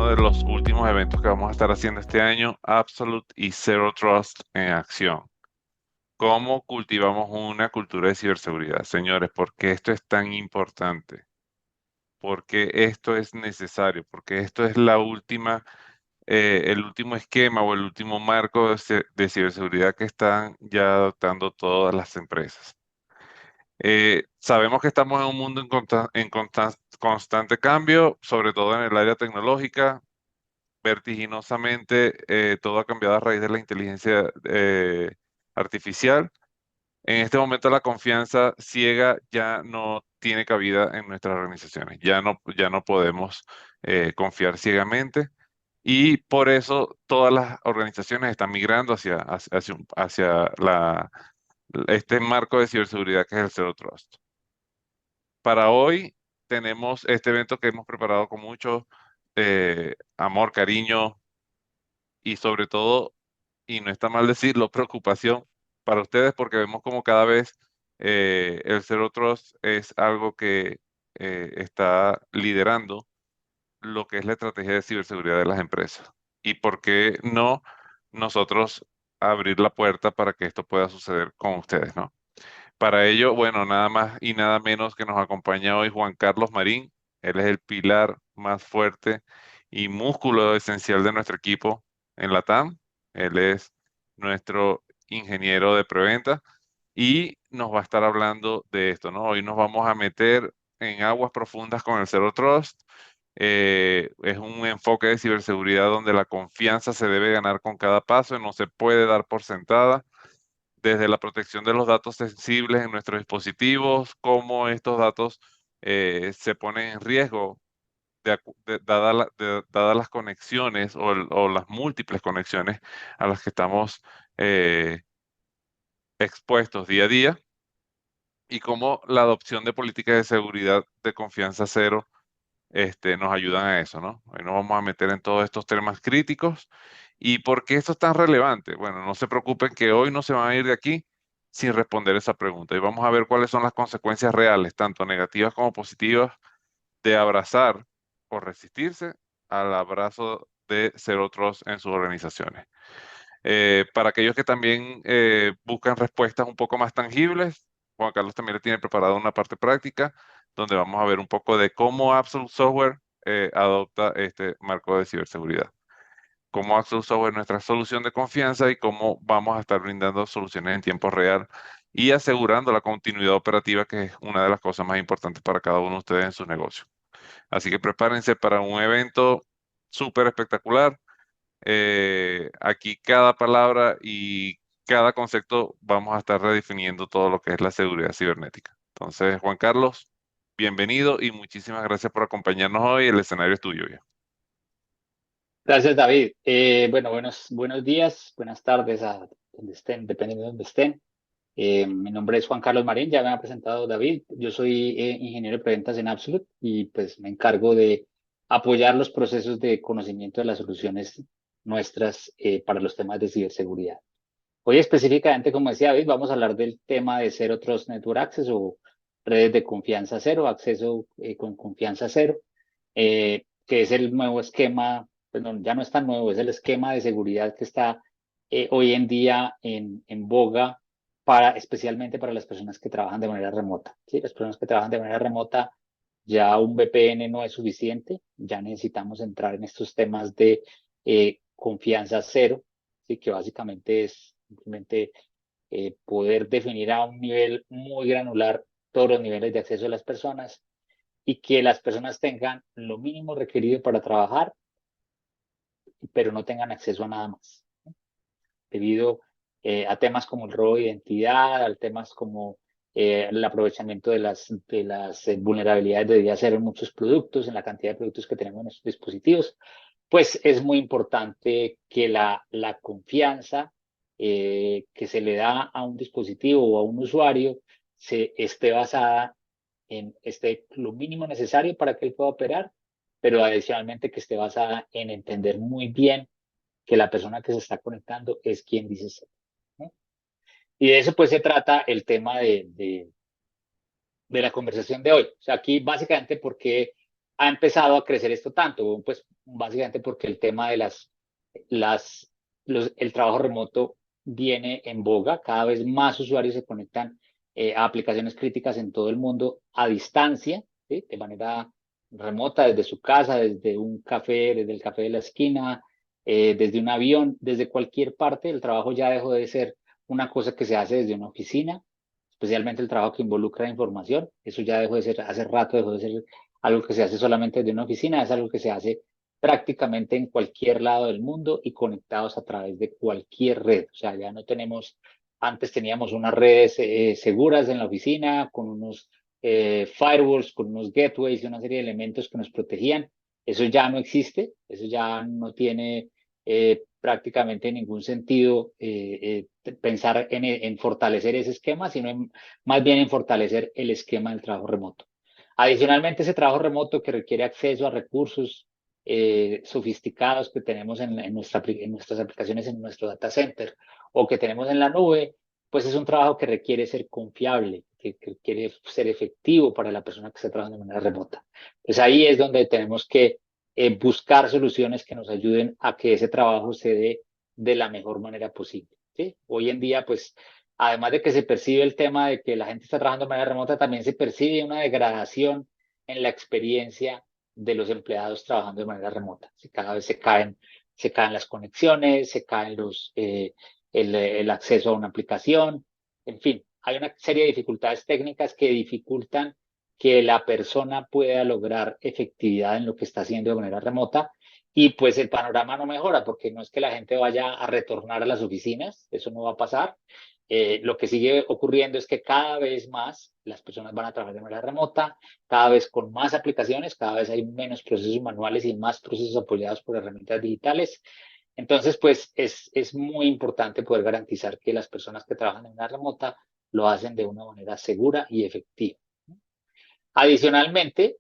uno de los últimos eventos que vamos a estar haciendo este año, Absolute y Zero Trust en acción. ¿Cómo cultivamos una cultura de ciberseguridad? Señores, ¿por qué esto es tan importante? Porque esto es necesario, porque esto es el último esquema o el último marco de ciberseguridad que están ya adoptando todas las empresas. Sabemos que estamos en un mundo en constante cambio, sobre todo en el área tecnológica. Vertiginosamente, todo ha cambiado a raíz de la inteligencia artificial. En este momento la confianza ciega ya no tiene cabida en nuestras organizaciones. Ya no podemos confiar ciegamente y por eso todas las organizaciones están migrando hacia este marco de ciberseguridad que es el Zero Trust. Para hoy tenemos este evento que hemos preparado con mucho amor, cariño y sobre todo, y no está mal decirlo, preocupación para ustedes porque vemos como cada vez el Zero Trust es algo que está liderando lo que es la estrategia de ciberseguridad de las empresas. ¿Y por qué no nosotros abrir la puerta para que esto pueda suceder con ustedes, ¿no? Para ello, bueno, nada más y nada menos que nos acompaña hoy Juan Carlos Marín. Él es el pilar más fuerte y músculo esencial de nuestro equipo en Latam. Él es nuestro ingeniero de preventa y nos va a estar hablando de esto, ¿no? Hoy nos vamos a meter en aguas profundas con el Zero Trust. Es un enfoque de ciberseguridad donde la confianza se debe ganar con cada paso y no se puede dar por sentada desde la protección de los datos sensibles en nuestros dispositivos, cómo estos datos se ponen en riesgo dadas las conexiones o las múltiples conexiones a las que estamos expuestos día a día, y cómo la adopción de políticas de seguridad de confianza cero nos ayudan a eso, ¿no? Hoy nos vamos a meter en todos estos temas críticos. ¿Y por qué esto es tan relevante? Bueno, no se preocupen que hoy no se van a ir de aquí sin responder esa pregunta. Y vamos a ver cuáles son las consecuencias reales, tanto negativas como positivas, de abrazar o resistirse al abrazo de ser otros en sus organizaciones. Para aquellos que también buscan respuestas un poco más tangibles, Juan Carlos también le tiene preparada una parte práctica donde vamos a ver un poco de cómo Absolute Software adopta este marco de ciberseguridad. Cómo Absolute Software es nuestra solución de confianza y cómo vamos a estar brindando soluciones en tiempo real y asegurando la continuidad operativa, que es una de las cosas más importantes para cada uno de ustedes en sus negocios. Así que prepárense para un evento súper espectacular. Aquí cada palabra y cada concepto vamos a estar redefiniendo todo lo que es la seguridad cibernética. Entonces, Juan Carlos, bienvenido y muchísimas gracias por acompañarnos hoy. El escenario es tuyo ya. Gracias, David. Bueno, buenos días, buenas tardes a donde estén, dependiendo de donde estén. Mi nombre es Juan Carlos Marín, ya me ha presentado David. Yo soy ingeniero de preventas en Absolute y pues me encargo de apoyar los procesos de conocimiento de las soluciones nuestras para los temas de ciberseguridad. Hoy específicamente, como decía David, vamos a hablar del tema de Zero Trust Network Access o redes de confianza cero, acceso con confianza cero, que es el nuevo esquema, pues ya no es tan nuevo, es el esquema de seguridad que está hoy en día en boga especialmente para las personas que trabajan de manera remota. ¿Sí? Las personas que trabajan de manera remota, ya un VPN no es suficiente, ya necesitamos entrar en estos temas de confianza cero, ¿sí? Que básicamente es simplemente poder definir a un nivel muy granular todos los niveles de acceso de las personas y que las personas tengan lo mínimo requerido para trabajar, pero no tengan acceso a nada más, debido a temas como el robo de identidad, a temas como el aprovechamiento de las vulnerabilidades de día cero en muchos productos, en la cantidad de productos que tenemos en nuestros dispositivos. Pues es muy importante que la confianza que se le da a un dispositivo o a un usuario esté basada en lo mínimo necesario para que él pueda operar, pero adicionalmente que esté basada en entender muy bien que la persona que se está conectando es quien dice ser, ¿no? Y de eso pues se trata el tema de la conversación de hoy. O sea, aquí básicamente porque ha empezado a crecer esto tanto? Pues básicamente porque el tema de las, el trabajo remoto viene en boga, cada vez más usuarios se conectan a aplicaciones críticas en todo el mundo a distancia, ¿sí? De manera remota, desde su casa, desde un café, desde el café de la esquina, desde un avión, desde cualquier parte. El trabajo ya dejó de ser una cosa que se hace desde una oficina, especialmente el trabajo que involucra información. Eso ya dejó de ser, hace rato dejó de ser algo que se hace solamente desde una oficina, es algo que se hace prácticamente en cualquier lado del mundo y conectados a través de cualquier red. O sea, ya no tenemos, antes teníamos unas redes seguras en la oficina, con unos firewalls, con unos gateways y una serie de elementos que nos protegían. Eso ya no existe, eso ya no tiene prácticamente ningún sentido pensar en fortalecer ese esquema, sino más bien en fortalecer el esquema del trabajo remoto. Adicionalmente, ese trabajo remoto que requiere acceso a recursos sofisticados que tenemos en nuestras aplicaciones, en nuestro data center o que tenemos en la nube, pues es un trabajo que requiere ser confiable, que requiere ser efectivo para la persona que está trabajando de manera remota. Pues ahí es donde tenemos que buscar soluciones que nos ayuden a que ese trabajo se dé de la mejor manera posible. ¿Sí? Hoy en día, pues, además de que se percibe el tema de que la gente está trabajando de manera remota, también se percibe una degradación en la experiencia de los empleados trabajando de manera remota. Cada vez se caen las conexiones, se caen el acceso a una aplicación, en fin, hay una serie de dificultades técnicas que dificultan que la persona pueda lograr efectividad en lo que está haciendo de manera remota y pues el panorama no mejora porque no es que la gente vaya a retornar a las oficinas, eso no va a pasar. Lo que sigue ocurriendo es que cada vez más las personas van a trabajar de manera remota, cada vez con más aplicaciones, cada vez hay menos procesos manuales y más procesos apoyados por herramientas digitales. Entonces, pues es muy importante poder garantizar que las personas que trabajan de manera remota lo hacen de una manera segura y efectiva. Adicionalmente,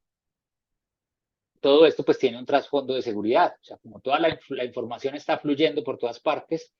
todo esto pues tiene un trasfondo de seguridad. O sea, como toda la información está fluyendo por todas partes,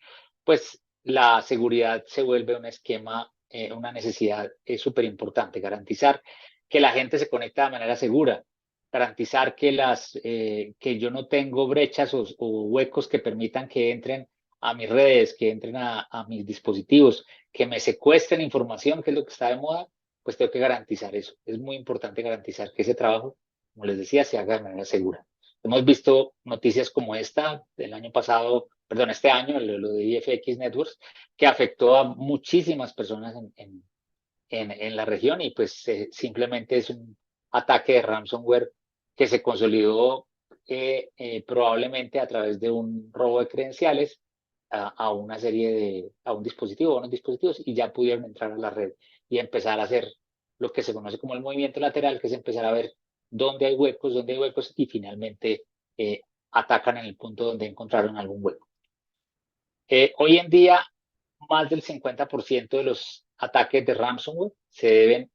pues la seguridad se vuelve un esquema, una necesidad súper importante. Garantizar que la gente se conecta de manera segura, garantizar que yo no tengo brechas o huecos que permitan que entren a mis redes, que entren a mis dispositivos, que me secuestren información, que es lo que está de moda, pues tengo que garantizar eso. Es muy importante garantizar que ese trabajo, como les decía, se haga de manera segura. Hemos visto noticias como esta del año pasado, perdón, este año, lo de IFX Networks, que afectó a muchísimas personas en la región y pues simplemente es un ataque de ransomware que se consolidó probablemente a través de un robo de credenciales a una serie a un dispositivo, a unos dispositivos y ya pudieron entrar a la red y empezar a hacer lo que se conoce como el movimiento lateral, que es empezar a ver dónde hay huecos y finalmente atacan en el punto donde encontraron algún hueco. Hoy en día, más del 50% de los ataques de ransomware se deben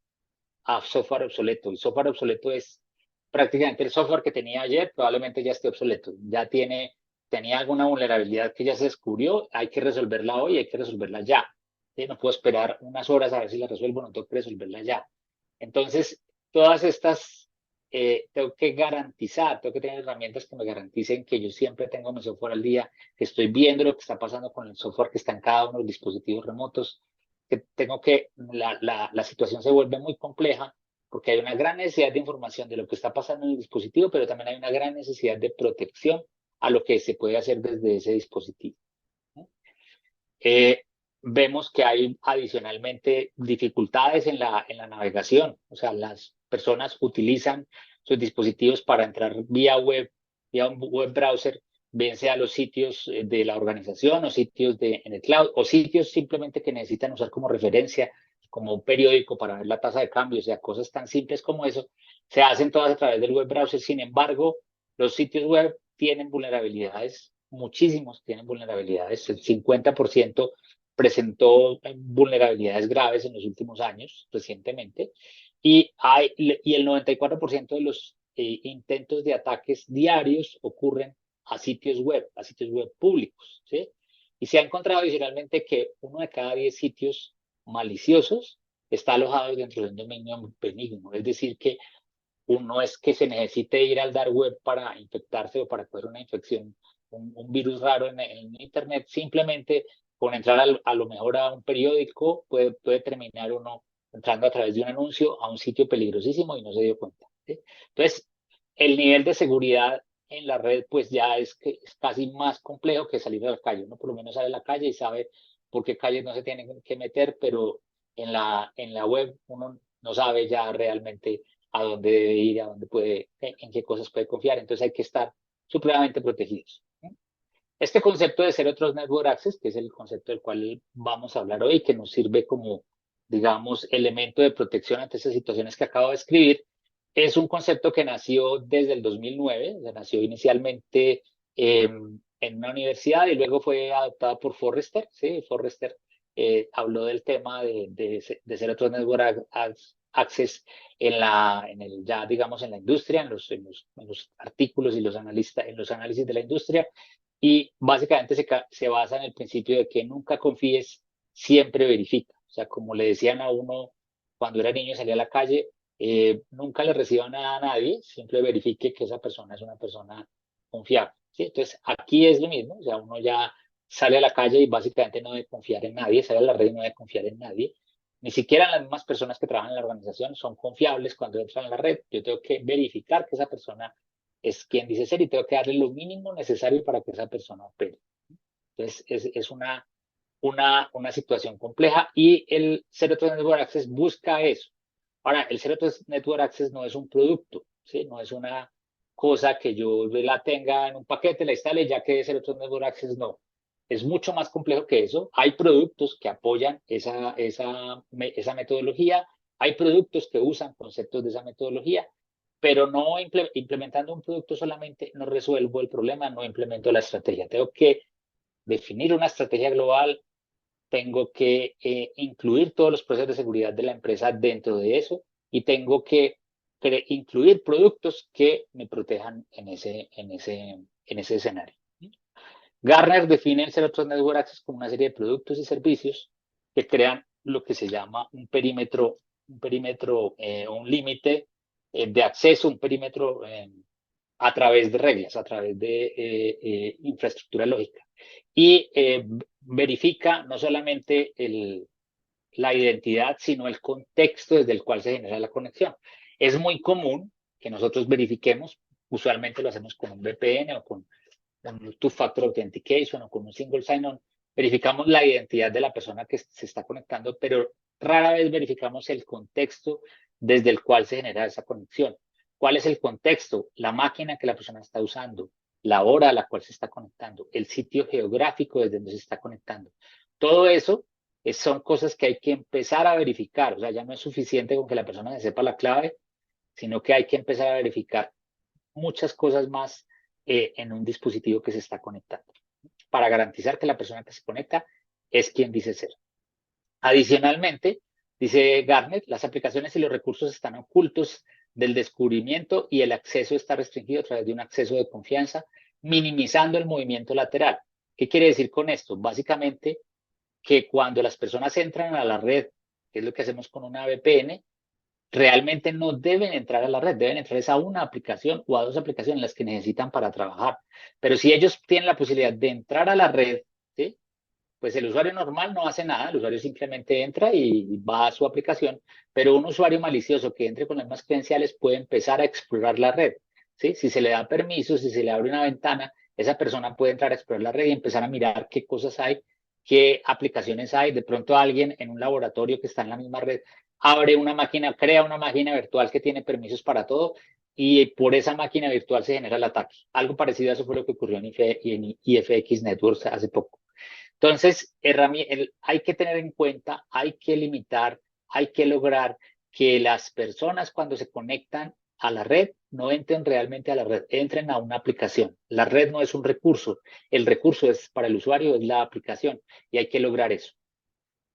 a software obsoleto. El software obsoleto es prácticamente el software que tenía ayer, probablemente ya esté obsoleto. Tenía alguna vulnerabilidad que ya se descubrió, hay que resolverla hoy, hay que resolverla ya. ¿Sí? No puedo esperar unas horas a ver si la resuelvo, no tengo que resolverla ya. Entonces, todas estas, tengo que garantizar, tengo que tener herramientas que me garanticen que yo siempre tengo mi software al día, que estoy viendo lo que está pasando con el software que está en cada uno de los dispositivos remotos, que tengo que, la situación se vuelve muy compleja porque hay una gran necesidad de información de lo que está pasando en el dispositivo, pero también hay una gran necesidad de protección a lo que se puede hacer desde ese dispositivo. ¿No? Vemos que hay adicionalmente dificultades en la navegación, o sea, las personas utilizan sus dispositivos para entrar vía un web browser, bien sea los sitios de la organización o sitios en el cloud o sitios simplemente que necesitan usar como referencia, como un periódico para ver la tasa de cambio, o sea, cosas tan simples como eso, se hacen todas a través del web browser. Sin embargo, los sitios web tienen vulnerabilidades, muchísimos tienen vulnerabilidades. El 50% presentó vulnerabilidades graves en los últimos años, recientemente, y el 94% de los intentos de ataques diarios ocurren a sitios web públicos, ¿sí? Y se ha encontrado adicionalmente que uno de cada 10 sitios maliciosos está alojado dentro de un dominio benigno, es decir, que no es que se necesite ir al dark web para infectarse o para coger una infección, un virus raro en Internet. Simplemente con entrar a lo mejor a un periódico puede terminar uno entrando a través de un anuncio a un sitio peligrosísimo y no se dio cuenta, ¿sí? Entonces, el nivel de seguridad en la red pues ya es casi más complejo que salir a la calle. Uno por lo menos sale a la calle y sabe por qué calles no se tienen que meter, pero en la web uno no sabe ya realmente a dónde debe ir, a dónde puede, en qué cosas puede confiar. Entonces hay que estar supremamente protegidos. Este concepto de Zero Trust Network Access, que es el concepto del cual vamos a hablar hoy, que nos sirve como, digamos, elemento de protección ante esas situaciones que acabo de escribir, es un concepto que nació desde el 2009, nació inicialmente en una universidad y luego fue adoptado por Forrester. ¿Sí? Forrester habló del tema de Zero Trust Network Access ya digamos en la industria, en los artículos y en los análisis de la industria, y básicamente se basa en el principio de que nunca confíes, siempre verifica. O sea, como le decían a uno cuando era niño y salía a la calle, nunca le reciba nada a nadie, siempre verifique que esa persona es una persona confiable. ¿Sí? Entonces, aquí es lo mismo, o sea, uno ya sale a la calle y básicamente no debe confiar en nadie, sale a la red y no debe confiar en nadie. Ni siquiera las mismas personas que trabajan en la organización son confiables cuando entran a la red. Yo tengo que verificar que esa persona es quien dice ser y tengo que darle lo mínimo necesario para que esa persona opere. Entonces, es una situación compleja y el Zero Trust Network Access busca eso. Ahora, el Zero Trust Network Access no es un producto, ¿sí? No es una cosa que yo la tenga en un paquete, la instale, ya que Zero Trust Network Access no. Es mucho más complejo que eso. Hay productos que apoyan esa metodología, hay productos que usan conceptos de esa metodología, pero no implementando un producto solamente no resuelvo el problema, no implemento la estrategia. Tengo que definir una estrategia global, tengo que incluir todos los procesos de seguridad de la empresa dentro de eso y tengo que incluir productos que me protejan en ese escenario. Gartner define el Zero Trust Network Access como una serie de productos y servicios que crean lo que se llama un límite de acceso, un perímetro a través de reglas, a través de infraestructura lógica. Y verifica no solamente la identidad, sino el contexto desde el cual se genera la conexión. Es muy común que nosotros verifiquemos, usualmente lo hacemos con un VPN o con un Two-Factor Authentication o con un Single Sign-On, verificamos la identidad de la persona que se está conectando, pero rara vez verificamos el contexto desde el cual se genera esa conexión. ¿Cuál es el contexto? La máquina que la persona está usando, la hora a la cual se está conectando, el sitio geográfico desde donde se está conectando. Todo eso son cosas que hay que empezar a verificar. O sea, ya no es suficiente con que la persona se sepa la clave, sino que hay que empezar a verificar muchas cosas más en un dispositivo que se está conectando para garantizar que la persona que se conecta es quien dice ser. Adicionalmente, dice Gartner, las aplicaciones y los recursos están ocultos del descubrimiento y el acceso está restringido a través de un acceso de confianza, minimizando el movimiento lateral. ¿Qué quiere decir con esto? Básicamente que cuando las personas entran a la red, que es lo que hacemos con una VPN, realmente no deben entrar a la red, deben entrar a una aplicación o a dos aplicaciones las que necesitan para trabajar. Pero si ellos tienen la posibilidad de entrar a la red, ¿sí? Pues el usuario normal no hace nada, el usuario simplemente entra y va a su aplicación, pero un usuario malicioso que entre con las mismas credenciales puede empezar a explorar la red. ¿Sí? Si se le da permiso, si se le abre una ventana, esa persona puede entrar a explorar la red y empezar a mirar qué cosas hay, qué aplicaciones hay. De pronto alguien en un laboratorio que está en la misma red abre una máquina, crea una máquina virtual que tiene permisos para todo y por esa máquina virtual se genera el ataque. Algo parecido a eso fue lo que ocurrió en IFX Networks hace poco. Entonces, hay que tener en cuenta, hay que limitar, hay que lograr que las personas cuando se conectan a la red no entren realmente a la red, entren a una aplicación. La red no es un recurso, el recurso es para el usuario, es la aplicación y hay que lograr eso.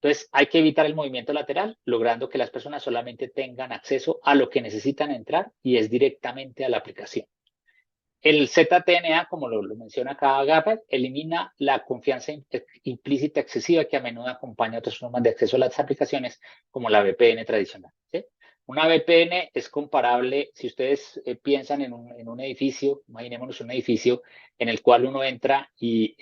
Entonces, hay que evitar el movimiento lateral, logrando que las personas solamente tengan acceso a lo que necesitan entrar y es directamente a la aplicación. El ZTNA, como lo menciona acá Garrett, elimina la confianza implícita excesiva que a menudo acompaña otras formas de acceso a las aplicaciones, como la VPN tradicional. ¿Sí? Una VPN es comparable, si ustedes piensan en un edificio, imaginémonos un edificio en el cual uno entra y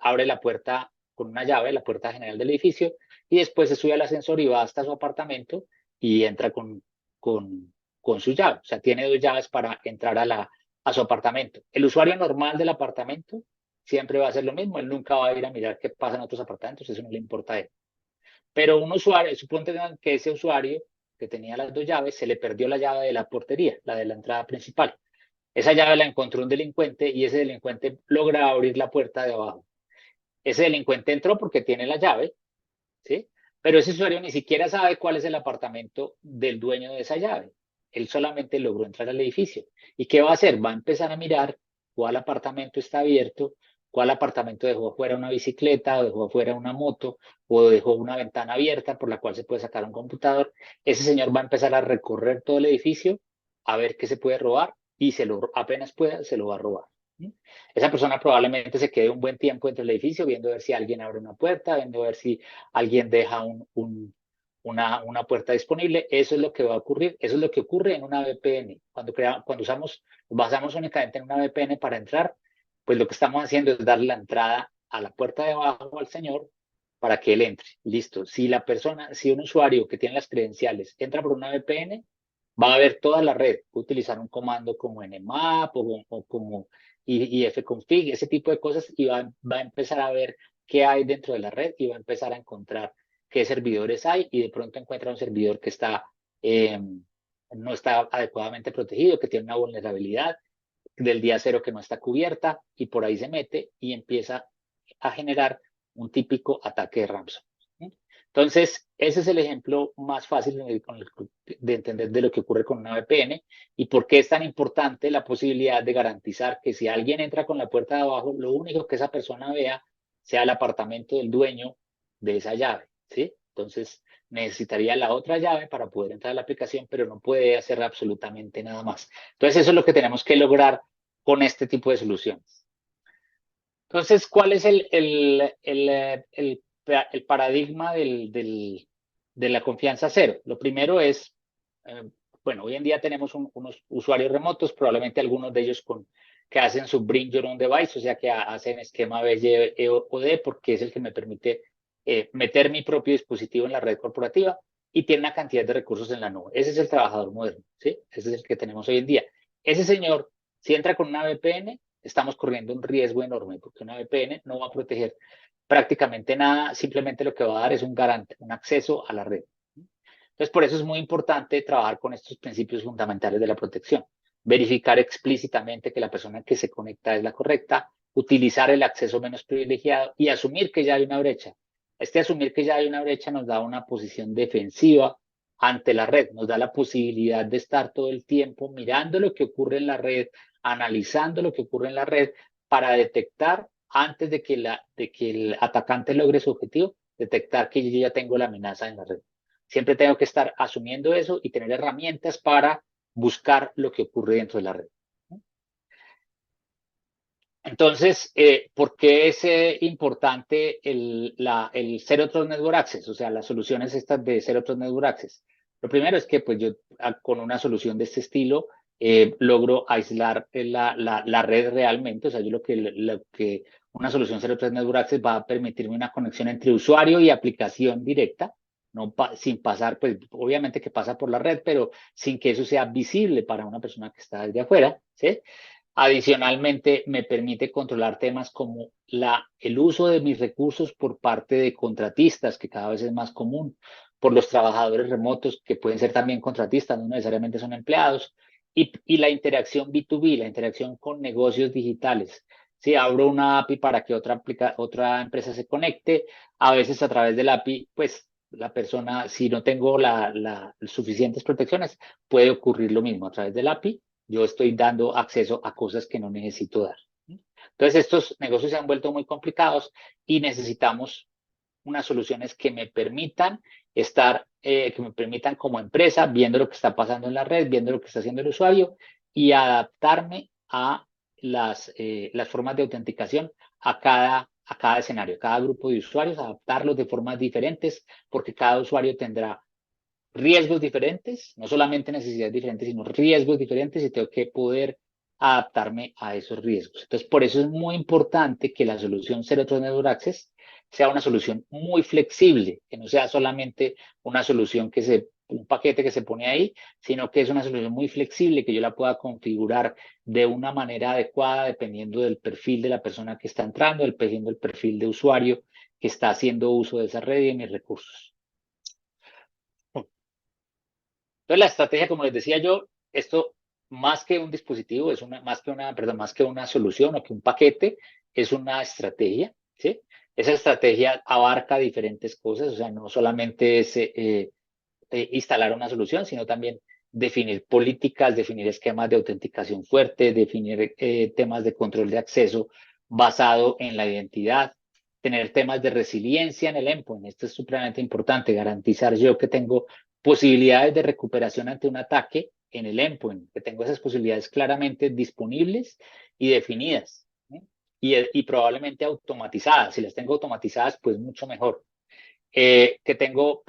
abre la puerta con una llave, la puerta general del edificio, y después se sube al ascensor y va hasta su apartamento y entra con, con su llave. O sea, tiene dos llaves para entrar a su apartamento. El usuario normal del apartamento siempre va a hacer lo mismo, él nunca va a ir a mirar qué pasa en otros apartamentos, eso no le importa a él. Pero un usuario, suponte que ese usuario que tenía las dos llaves, se le perdió la llave de la portería, la de la entrada principal. Esa llave la encontró un delincuente y ese delincuente logra abrir la puerta de abajo. Ese delincuente entró porque tiene la llave, ¿sí? Pero ese usuario ni siquiera sabe cuál es el apartamento del dueño de esa llave. Él solamente logró entrar al edificio. ¿Y qué va a hacer? Va a empezar a mirar cuál apartamento está abierto, cuál apartamento dejó afuera una bicicleta, o dejó afuera una moto, o dejó una ventana abierta por la cual se puede sacar un computador. Ese señor va a empezar a recorrer todo el edificio a ver qué se puede robar y apenas pueda, se lo va a robar. Esa persona probablemente se quede un buen tiempo dentro del edificio viendo a ver si alguien abre una puerta, viendo a ver si alguien deja una puerta disponible. Eso es lo que va a ocurrir, eso es lo que ocurre en una VPN. Cuando basamos únicamente en una VPN para entrar, pues lo que estamos haciendo es darle la entrada a la puerta de abajo al señor para que él entre. Listo. Si un usuario que tiene las credenciales entra por una VPN, va a ver toda la red, utilizar un comando como nmap o como ifconfig, ese tipo de cosas, y va a empezar a ver qué hay dentro de la red y va a empezar a encontrar qué servidores hay y de pronto encuentra un servidor que no está adecuadamente protegido, que tiene una vulnerabilidad del día cero que no está cubierta y por ahí se mete y empieza a generar un típico ataque de ransomware. Entonces, ese es el ejemplo más fácil de entender de lo que ocurre con una VPN y por qué es tan importante la posibilidad de garantizar que si alguien entra con la puerta de abajo, lo único que esa persona vea sea el apartamento del dueño de esa llave, ¿sí? Entonces, necesitaría la otra llave para poder entrar a la aplicación, pero no puede hacer absolutamente nada más. Entonces, eso es lo que tenemos que lograr con este tipo de soluciones. Entonces, ¿cuál es el paradigma de la confianza cero? Lo primero es, eh, bueno, hoy en día tenemos unos usuarios remotos, probablemente algunos de ellos que hacen su Bring Your Own Device, o sea, que hacen esquema BYD, porque es el que me permite meter mi propio dispositivo en la red corporativa y tiene una cantidad de recursos en la nube. Ese es el trabajador moderno, ¿sí? Ese es el que tenemos hoy en día. Ese señor, si entra con una VPN, estamos corriendo un riesgo enorme porque una VPN no va a proteger prácticamente nada, simplemente lo que va a dar es un acceso a la red. Entonces, por eso es muy importante trabajar con estos principios fundamentales de la protección. Verificar explícitamente que la persona que se conecta es la correcta, utilizar el acceso menos privilegiado y asumir que ya hay una brecha. Este asumir que ya hay una brecha nos da una posición defensiva ante la red, nos da la posibilidad de estar todo el tiempo mirando lo que ocurre en la red, analizando lo que ocurre en la red para detectar antes de que el atacante logre su objetivo, detectar que yo ya tengo la amenaza en la red. Siempre tengo que estar asumiendo eso y tener herramientas para buscar lo que ocurre dentro de la red. Entonces, ¿por qué es importante el Zero Trust Network Access? O sea, las soluciones estas de Zero Trust Network Access. Lo primero es que pues yo con una solución de este estilo logro aislar la red realmente. O sea, yo lo que una solución Zero Trust Network Access va a permitirme una conexión entre usuario y aplicación directa, no sin pasar, pues obviamente que pasa por la red, pero sin que eso sea visible para una persona que está desde afuera, ¿sí? Adicionalmente, me permite controlar temas como el uso de mis recursos por parte de contratistas, que cada vez es más común, por los trabajadores remotos, que pueden ser también contratistas, no necesariamente son empleados, y la interacción B2B, la interacción con negocios digitales. Si abro una API para que otra empresa se conecte, a veces a través de la API, pues la persona, si no tengo las suficientes protecciones, puede ocurrir lo mismo a través del API yo estoy dando acceso a cosas que no necesito dar. Entonces, estos negocios se han vuelto muy complicados y necesitamos unas soluciones que me permitan que me permitan como empresa, viendo lo que está pasando en la red, viendo lo que está haciendo el usuario y adaptarme a las formas de autenticación a cada escenario, a cada grupo de usuarios, adaptarlos de formas diferentes, porque cada usuario tendrá riesgos diferentes, no solamente necesidades diferentes, sino riesgos diferentes y tengo que poder adaptarme a esos riesgos. Entonces, por eso es muy importante que la solución Zero Trust Network Access sea una solución muy flexible, que no sea solamente una solución un paquete que se pone ahí, sino que es una solución muy flexible, que yo la pueda configurar de una manera adecuada dependiendo del perfil de la persona que está entrando, dependiendo del perfil de usuario que está haciendo uso de esa red y de mis recursos. Entonces, la estrategia, como les decía yo, esto más que un dispositivo, más que una solución o que un paquete, es una estrategia, ¿sí? Esa estrategia abarca diferentes cosas, o sea, no solamente es instalar una solución, sino también definir políticas, definir esquemas de autenticación fuerte, definir temas de control de acceso basado en la identidad, tener temas de resiliencia en el endpoint. Esto es supremamente importante, garantizar yo que tengo posibilidades de recuperación ante un ataque en el endpoint, que tengo esas posibilidades claramente disponibles y definidas, ¿sí? Y probablemente automatizadas. Si las tengo automatizadas, pues mucho mejor. Que tengo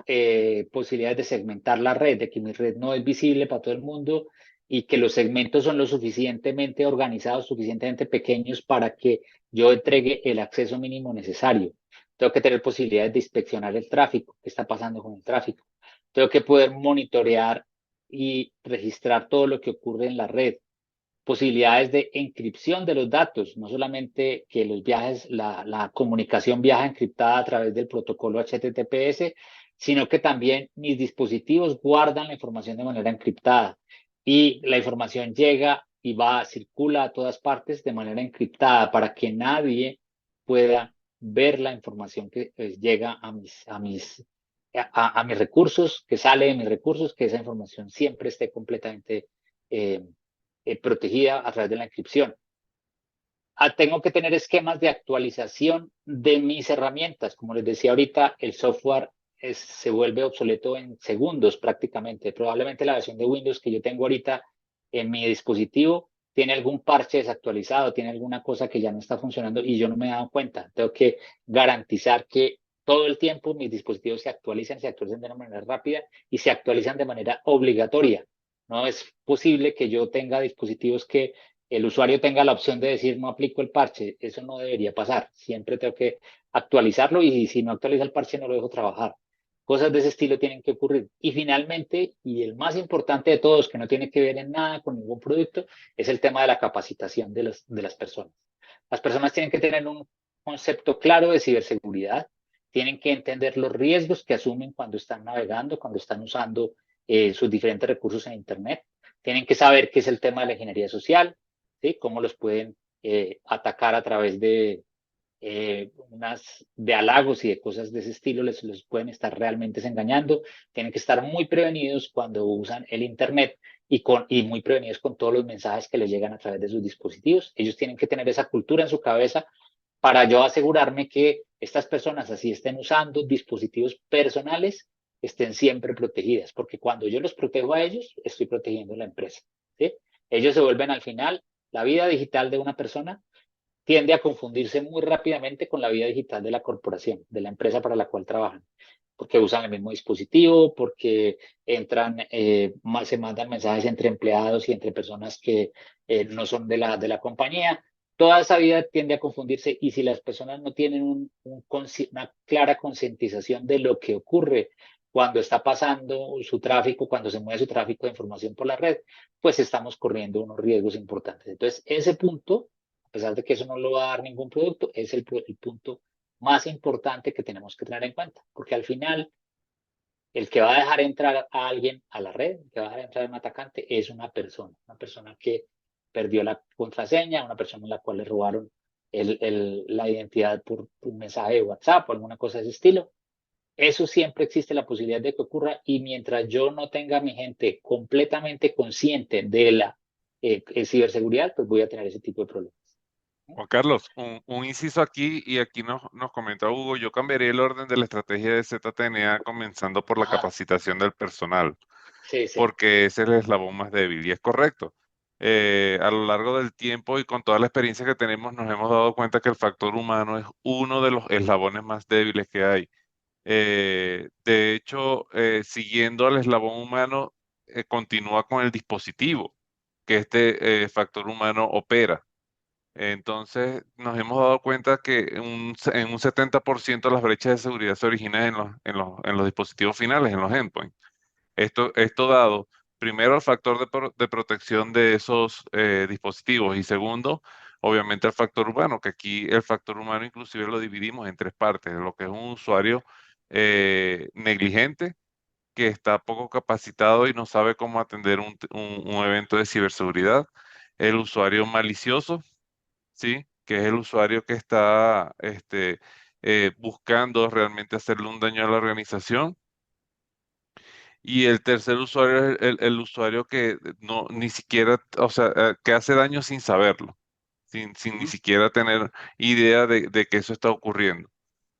posibilidades de segmentar la red, de que mi red no es visible para todo el mundo y que los segmentos son lo suficientemente organizados, suficientemente pequeños para que yo entregue el acceso mínimo necesario. Tengo que tener posibilidades de inspeccionar el tráfico, qué está pasando con el tráfico. Tengo que poder monitorear y registrar todo lo que ocurre en la red, posibilidades de encripción de los datos, no solamente que los viajes, la comunicación viaja encriptada a través del protocolo HTTPS, sino que también mis dispositivos guardan la información de manera encriptada y la información llega y va, circula a todas partes de manera encriptada para que nadie pueda ver la información que llega a mis recursos, que sale de mis recursos, que esa información siempre esté completamente eh, protegida a través de la encripción. Tengo que tener esquemas de actualización de mis herramientas. Como les decía ahorita, el software se vuelve obsoleto en segundos prácticamente. Probablemente la versión de Windows que yo tengo ahorita en mi dispositivo tiene algún parche desactualizado, tiene alguna cosa que ya no está funcionando y yo no me he dado cuenta. Tengo que garantizar que todo el tiempo mis dispositivos se actualicen de una manera rápida y se actualizan de manera obligatoria. No es posible que yo tenga dispositivos que el usuario tenga la opción de decir no aplico el parche. Eso no debería pasar. Siempre tengo que actualizarlo y si no actualiza el parche no lo dejo trabajar. Cosas de ese estilo tienen que ocurrir. Y finalmente, y el más importante de todos, que no tiene que ver en nada con ningún producto, es el tema de la capacitación de las personas. Las personas tienen que tener un concepto claro de ciberseguridad, tienen que entender los riesgos que asumen cuando están navegando, cuando están usando sus diferentes recursos en Internet, tienen que saber qué es el tema de la ingeniería social, ¿sí? Cómo los pueden atacar a través de halagos y de cosas de ese estilo, les pueden estar realmente engañando. Tienen que estar muy prevenidos cuando usan el Internet y muy prevenidos con todos los mensajes que les llegan a través de sus dispositivos. Ellos tienen que tener esa cultura en su cabeza para yo asegurarme que estas personas, así estén usando dispositivos personales, estén siempre protegidas, porque cuando yo los protejo a ellos, estoy protegiendo la empresa, ¿sí? Ellos se vuelven al final, la vida digital de una persona tiende a confundirse muy rápidamente con la vida digital de la corporación, de la empresa para la cual trabajan, porque usan el mismo dispositivo, porque se mandan mensajes entre empleados y entre personas que no son de la compañía. Toda esa vida tiende a confundirse y si las personas no tienen una clara concientización de lo que ocurre cuando está pasando su tráfico, cuando se mueve su tráfico de información por la red, pues estamos corriendo unos riesgos importantes. Entonces, ese punto, a pesar de que eso no lo va a dar ningún producto, es el punto más importante que tenemos que tener en cuenta, porque al final el que va a dejar entrar a alguien a la red, el que va a dejar entrar a un atacante es una persona que perdió la contraseña, una persona a la cual le robaron la identidad por un mensaje de WhatsApp o alguna cosa de ese estilo. Eso siempre existe la posibilidad de que ocurra y mientras yo no tenga a mi gente completamente consciente de la ciberseguridad, pues voy a tener ese tipo de problemas. Juan Carlos, un inciso aquí y aquí nos comenta Hugo, yo cambiaría el orden de la estrategia de ZTNA comenzando por la Ajá, capacitación del personal, sí, sí. porque ese es el eslabón más débil y es correcto. A lo largo del tiempo y con toda la experiencia que tenemos nos hemos dado cuenta que el factor humano es uno de los eslabones más débiles que hay. De hecho, siguiendo al eslabón humano, continúa con el dispositivo que este factor humano opera. Entonces, nos hemos dado cuenta que en un 70% las brechas de seguridad se originan en los dispositivos finales, en los endpoints. Esto dado, primero, al factor de protección de esos dispositivos y segundo, obviamente, al factor humano, que aquí el factor humano inclusive lo dividimos en tres partes, lo que es un usuario negligente, que está poco capacitado y no sabe cómo atender un evento de ciberseguridad, el usuario malicioso, ¿sí? Que es el usuario que está buscando realmente hacerle un daño a la organización. Y el tercer usuario es el usuario que no, ni siquiera, o sea, que hace daño sin saberlo, sin ni Ujú. siquiera tener idea de que eso está ocurriendo.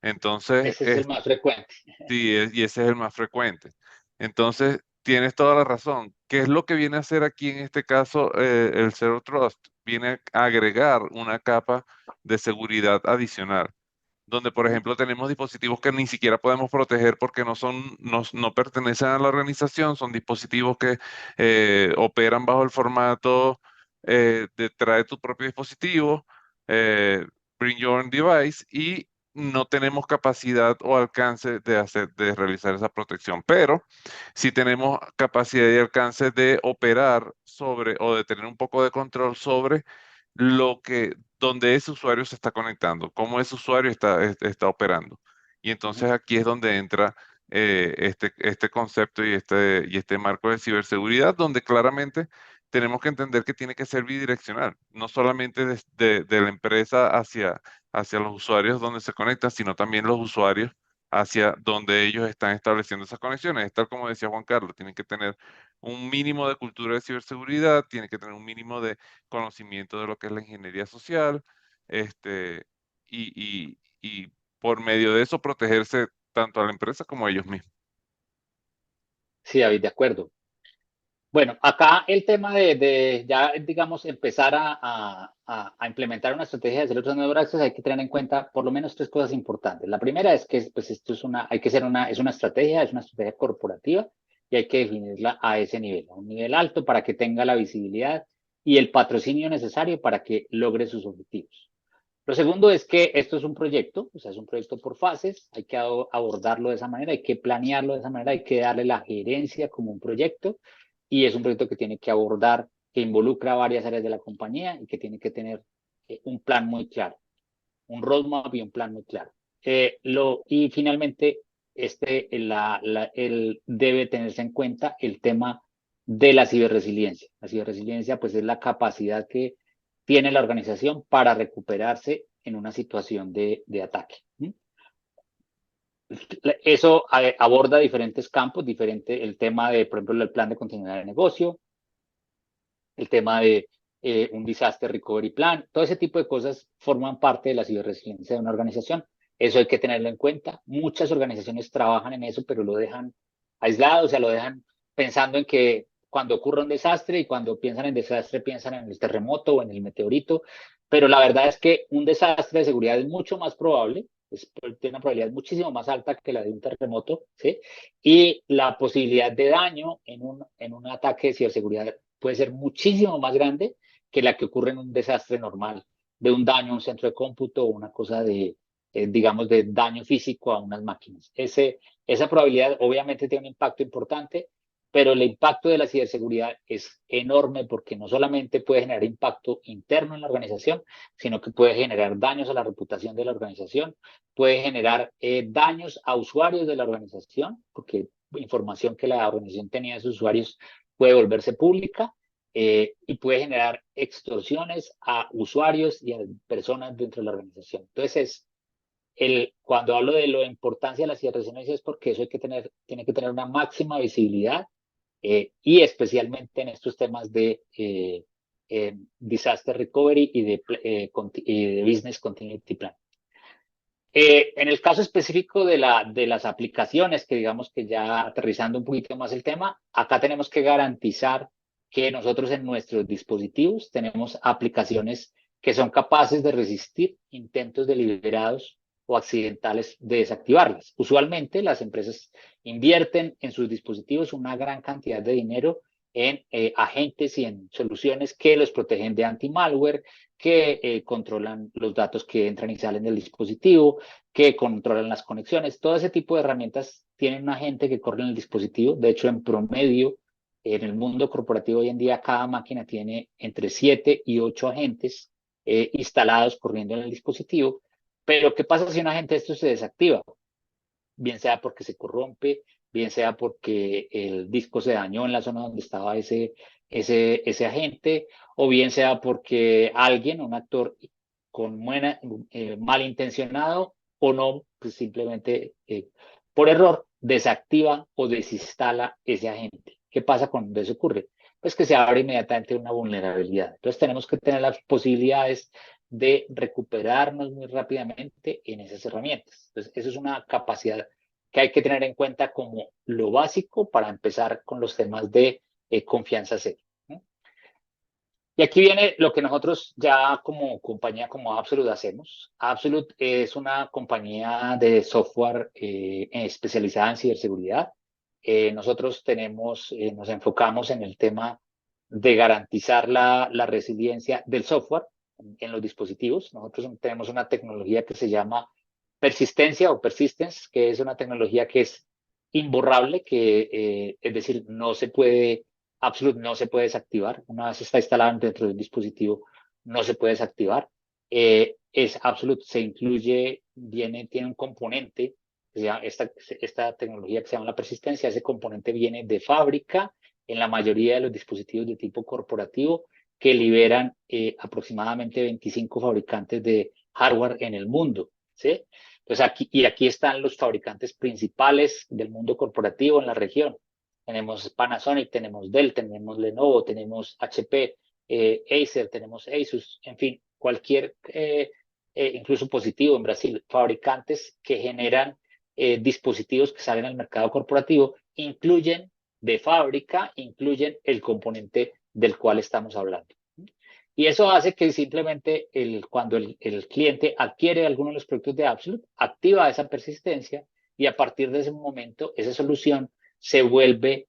Entonces, Ese es el más frecuente. sí, y ese es el más frecuente. Entonces, tienes toda la razón. ¿Qué es lo que viene a hacer aquí en este caso el Zero Trust? Viene a agregar una capa de seguridad adicional donde, por Ujú, ejemplo, tenemos dispositivos que ni siquiera podemos proteger porque no pertenecen a la organización, son dispositivos que operan bajo el formato de trae tu propio dispositivo, eh, bring your own device, y no tenemos capacidad o alcance de realizar esa protección, pero sí tenemos capacidad y alcance de operar sobre o de tener un poco de control sobre donde ese usuario se está conectando, cómo ese usuario está operando. Y ujú. entonces aquí es donde entra este concepto y este marco de ciberseguridad, donde claramente tenemos que entender que tiene que ser bidireccional, no solamente de la empresa hacia los usuarios donde se conectan, sino también los usuarios hacia donde ellos están estableciendo esas conexiones. Es tal como decía Juan Carlos, tienen que tener un mínimo de cultura de ciberseguridad, tienen que tener un mínimo de conocimiento de lo que es la ingeniería social, este, y por medio de eso protegerse tanto a la empresa como a ellos mismos. Sí, David, de acuerdo. Bueno, acá el tema de ya, digamos, empezar a implementar una estrategia de Zero Trust Network Access, hay que tener en cuenta por lo menos tres cosas importantes. La primera es que pues, esto hay que ser es una estrategia corporativa y hay que definirla a ese nivel, a un nivel alto para que tenga la visibilidad y el patrocinio necesario para que logre sus objetivos. Lo segundo es que esto es un proyecto, o sea, es un proyecto por fases, hay que abordarlo de esa manera, hay que planearlo de esa manera, hay que darle la gerencia como un proyecto y es un proyecto que tiene que abordar, que involucra varias áreas de la compañía y que tiene que tener un plan muy claro, un roadmap y un plan muy claro. Y finalmente, debe tenerse en cuenta el tema de la ciberresiliencia. La ciberresiliencia, pues, es la capacidad que tiene la organización para recuperarse en una situación de ataque. Eso aborda diferentes campos, el tema de, por ejemplo, el plan de continuidad de negocio, el tema de un disaster recovery plan, todo ese tipo de cosas forman parte de la ciberresiliencia de una organización. Eso hay que tenerlo en cuenta. Muchas organizaciones trabajan en eso, pero lo dejan aislado, o sea, lo dejan pensando en que cuando ocurre un desastre y cuando piensan en desastre piensan en el terremoto o en el meteorito, pero la verdad es que un desastre de seguridad es mucho más probable, tiene una probabilidad muchísimo más alta que la de un terremoto, ¿sí? Y la posibilidad de daño en un ataque de ciberseguridad puede ser muchísimo más grande que la que ocurre en un desastre normal, de un daño a un centro de cómputo o una cosa digamos, de daño físico a unas máquinas. Esa probabilidad obviamente tiene un impacto importante, pero el impacto de la ciberseguridad es enorme porque no solamente puede generar impacto interno en la organización, sino que puede generar daños a la reputación de la organización, puede generar daños a usuarios de la organización, porque información que la organización tenía de sus usuarios puede volverse pública y puede generar extorsiones a usuarios y a personas dentro de la organización. Entonces, cuando hablo de la importancia de la ciberresiliencia es porque eso tiene que tener una máxima visibilidad y especialmente en estos temas de disaster recovery y de business continuity plan. En el caso específico de las aplicaciones, que digamos que ya aterrizando un poquito más el tema, acá tenemos que garantizar que nosotros en nuestros dispositivos tenemos aplicaciones que son capaces de resistir intentos deliberados o accidentales de desactivarlas. Usualmente las empresas invierten en sus dispositivos una gran cantidad de dinero en agentes y en soluciones que los protegen de anti-malware, que controlan los datos que entran y salen del dispositivo, que controlan las conexiones. Todo ese tipo de herramientas tienen un agente que corre en el dispositivo. De hecho, en promedio, en el mundo corporativo hoy en día, cada máquina tiene entre 7 y 8 agentes instalados corriendo en el dispositivo. Pero, ¿qué pasa si un agente de estos se desactiva? Bien sea porque se corrompe, bien sea porque el disco se dañó en la zona donde estaba ese agente, o bien sea porque alguien, un actor con malintencionado o no, pues simplemente por error desactiva o desinstala ese agente. ¿Qué pasa cuando eso ocurre? Pues que se abre inmediatamente una vulnerabilidad. Entonces tenemos que tener las posibilidades de recuperarnos muy rápidamente en esas herramientas. Entonces, eso es una capacidad que hay que tener en cuenta como lo básico para empezar con los temas de confianza cero, ¿no? Y aquí viene lo que nosotros ya como compañía, como Absolute, hacemos. Absolute es una compañía de software especializada en ciberseguridad. Nosotros nos enfocamos en el tema de garantizar la resiliencia del software en los dispositivos. Nosotros tenemos una tecnología que se llama persistencia o persistence, que es una tecnología que es imborrable, es decir, Absolute no se puede desactivar. Una vez está instalada dentro del dispositivo, no se puede desactivar. Es Absolute, tiene un componente, que se llama, esta tecnología que se llama la persistencia. Ese componente viene de fábrica en la mayoría de los dispositivos de tipo corporativo que liberan aproximadamente 25 fabricantes de hardware en el mundo, ¿sí? Entonces aquí están los fabricantes principales del mundo corporativo en la región. Tenemos Panasonic, tenemos Dell, tenemos Lenovo, tenemos HP, Acer, tenemos Asus, en fin, incluso Positivo en Brasil, fabricantes que generan dispositivos que salen al mercado corporativo, incluyen el componente del cual estamos hablando. Y eso hace que simplemente cuando el cliente adquiere alguno de los productos de Absolute, activa esa persistencia y a partir de ese momento esa solución se vuelve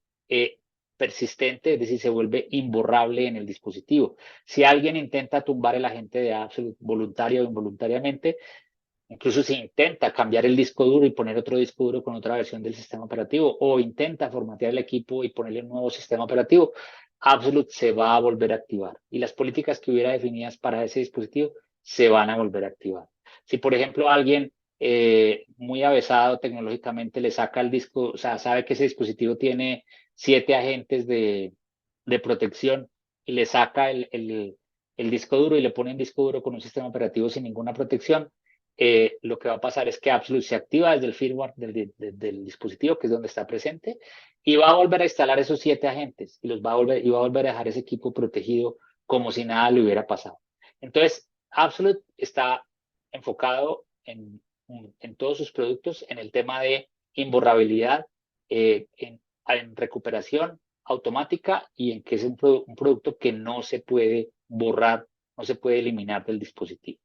persistente, es decir, se vuelve imborrable en el dispositivo. Si alguien intenta tumbar el agente de Absolute voluntario o involuntariamente, incluso si intenta cambiar el disco duro y poner otro disco duro con otra versión del sistema operativo o intenta formatear el equipo y ponerle un nuevo sistema operativo, Absolute se va a volver a activar y las políticas que hubiera definidas para ese dispositivo se van a volver a activar. Si, por ejemplo, alguien muy avesado tecnológicamente le saca el disco, o sea, sabe que ese dispositivo tiene 7 agentes de protección y le saca el disco duro y le pone un disco duro con un sistema operativo sin ninguna protección, lo que va a pasar es que Absolute se activa desde el firmware del dispositivo, que es donde está presente, y va a volver a instalar esos 7 agentes y va a volver a dejar ese equipo protegido como si nada le hubiera pasado. Entonces, Absolute está enfocado en todos sus productos en el tema de imborrabilidad, en recuperación automática y en que es un producto que no se puede borrar, no se puede eliminar del dispositivo.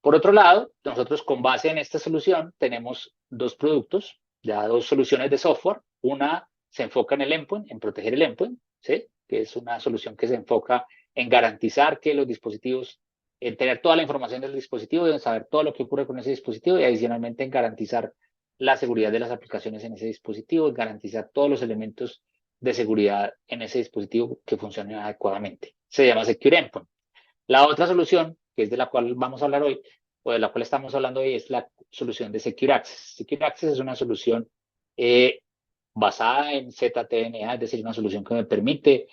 Por otro lado, nosotros con base en esta solución tenemos dos productos, ya dos soluciones de software. Una se enfoca en el endpoint, en proteger el endpoint, ¿sí? Que es una solución que se enfoca en garantizar que los dispositivos, en tener toda la información del dispositivo, en saber todo lo que ocurre con ese dispositivo y adicionalmente en garantizar la seguridad de las aplicaciones en ese dispositivo, en garantizar todos los elementos de seguridad en ese dispositivo que funcionen adecuadamente. Se llama Secure Endpoint. La otra solución, que es de la cual vamos a hablar hoy, o de la cual estamos hablando hoy, es la solución de Secure Access. Secure Access es una solución basada en ZTNA, es decir, una solución que me permite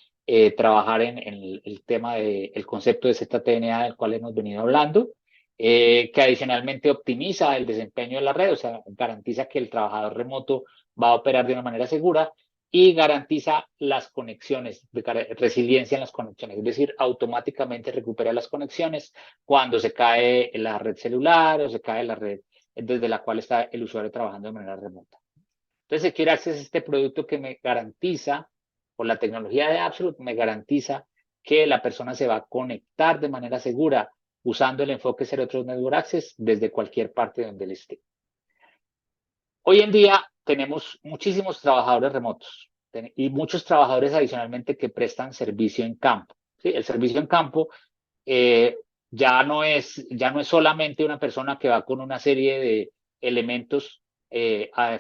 trabajar en el tema del concepto de ZTNA del cual hemos venido hablando, que adicionalmente optimiza el desempeño de la red, o sea, garantiza que el trabajador remoto va a operar de una manera segura y garantiza las conexiones, resiliencia en las conexiones, es decir, automáticamente recupera las conexiones cuando se cae la red celular o se cae la red desde la cual está el usuario trabajando de manera remota. Entonces, Secure Access es este producto que me garantiza, por la tecnología de Absolute, me garantiza que la persona se va a conectar de manera segura usando el enfoque Zero Trust Network Access desde cualquier parte donde él esté. Hoy en día tenemos muchísimos trabajadores remotos y muchos trabajadores adicionalmente que prestan servicio en campo. ¿Sí? El servicio en campo eh, ya no es solamente una persona que va con una serie de elementos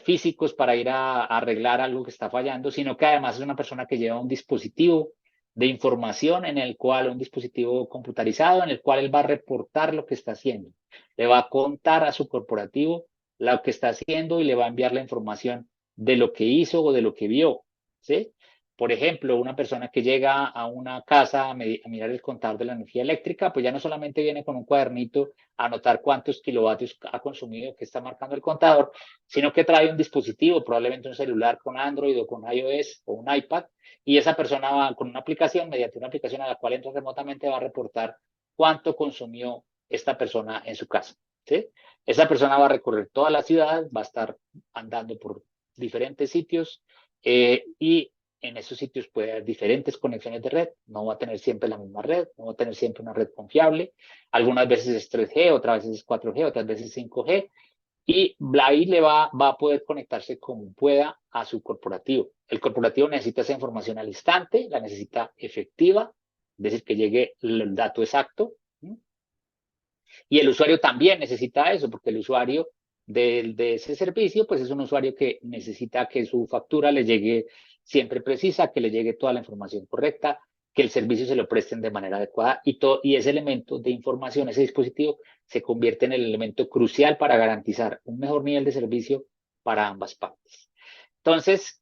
físicos para ir a arreglar algo que está fallando, sino que además es una persona que lleva un dispositivo de información en el cual, un dispositivo computarizado en el cual él va a reportar lo que está haciendo. Le va a contar a su corporativo lo que está haciendo y le va a enviar la información de lo que hizo o de lo que vio, ¿sí? Por ejemplo, una persona que llega a una casa a mirar el contador de la energía eléctrica, pues ya no solamente viene con un cuadernito a anotar cuántos kilovatios ha consumido que está marcando el contador, sino que trae un dispositivo, probablemente un celular con Android o con iOS o un iPad, y esa persona va con una aplicación, mediante una aplicación a la cual entra remotamente, va a reportar cuánto consumió esta persona en su casa, ¿sí? Esa persona va a recorrer toda la ciudad, va a estar andando por diferentes sitios y en esos sitios puede haber diferentes conexiones de red, no va a tener siempre la misma red, no va a tener siempre una red confiable, algunas veces es 3G, otras veces es 4G, otras veces 5G, y ahí va a poder conectarse como pueda a su corporativo. El corporativo necesita esa información al instante, la necesita efectiva, es decir, que llegue el dato exacto, ¿sí? Y el usuario también necesita eso, porque el usuario de ese servicio, pues es un usuario que necesita que su factura le llegue siempre precisa, que le llegue toda la información correcta, que el servicio se lo presten de manera adecuada y ese elemento de información, ese dispositivo, se convierte en el elemento crucial para garantizar un mejor nivel de servicio para ambas partes. Entonces,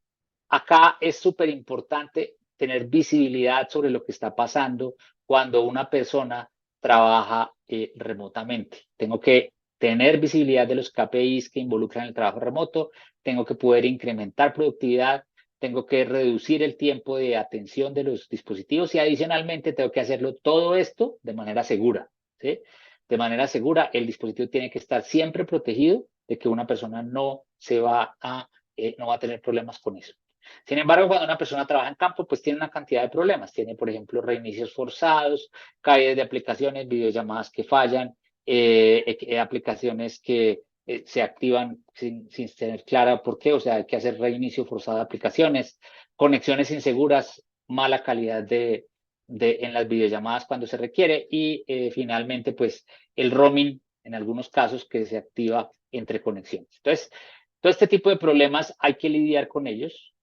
acá es súper importante tener visibilidad sobre lo que está pasando cuando una persona trabaja remotamente. Tengo que tener visibilidad de los KPIs que involucran el trabajo remoto, tengo que poder incrementar productividad, tengo que reducir el tiempo de atención de los dispositivos y adicionalmente tengo que hacerlo todo esto de manera segura, ¿sí? De manera segura, el dispositivo tiene que estar siempre protegido de que una persona no va a tener problemas con eso. Sin embargo, cuando una persona trabaja en campo, pues tiene una cantidad de problemas. Tiene, por ejemplo, reinicios forzados, caídas de aplicaciones, videollamadas que fallan, aplicaciones que se activan sin tener clara por qué, o sea, hay que hacer reinicio forzado de aplicaciones, conexiones inseguras, mala calidad en las videollamadas cuando se requiere y finalmente, pues, el roaming en algunos casos que se activa entre conexiones. Entonces, todo este tipo de problemas hay que lidiar con ellos,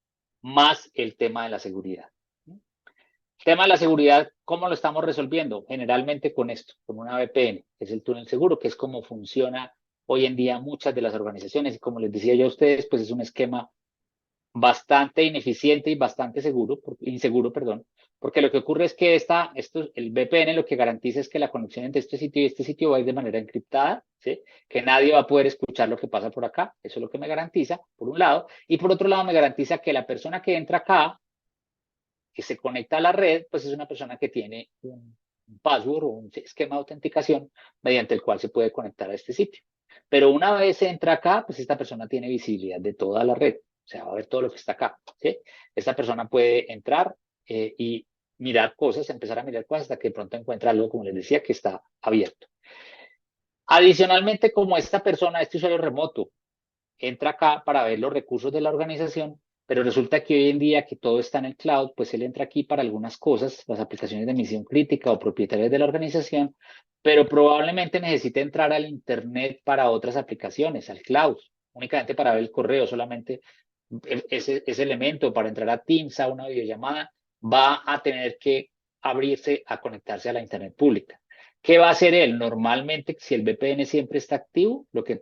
más el tema de la seguridad. El tema de la seguridad, ¿cómo lo estamos resolviendo? Generalmente con esto, con una VPN, que es el túnel seguro, que es como funciona hoy en día muchas de las organizaciones. Y como les decía yo a ustedes, pues es un esquema bastante ineficiente y bastante inseguro, perdón, porque lo que ocurre es que el VPN lo que garantiza es que la conexión entre este sitio y este sitio va a ir de manera encriptada, ¿sí? Que nadie va a poder escuchar lo que pasa por acá, eso es lo que me garantiza, por un lado, y por otro lado me garantiza que la persona que entra acá, que se conecta a la red, pues es una persona que tiene un password o un esquema de autenticación mediante el cual se puede conectar a este sitio. Pero una vez entra acá, pues esta persona tiene visibilidad de toda la red. O sea, va a ver todo lo que está acá, ¿sí? Esta persona puede entrar y mirar cosas, empezar a mirar cosas hasta que de pronto encuentra algo, como les decía, que está abierto. Adicionalmente, como esta persona, este usuario remoto, entra acá para ver los recursos de la organización, pero resulta que hoy en día que todo está en el cloud, pues él entra aquí para algunas cosas, las aplicaciones de misión crítica o propietarias de la organización, pero probablemente necesite entrar al Internet para otras aplicaciones, al cloud, únicamente para ver el correo, solamente ese elemento para entrar a Teams, a una videollamada, va a tener que abrirse a conectarse a la Internet pública. ¿Qué va a hacer él? Normalmente, si el VPN siempre está activo, lo que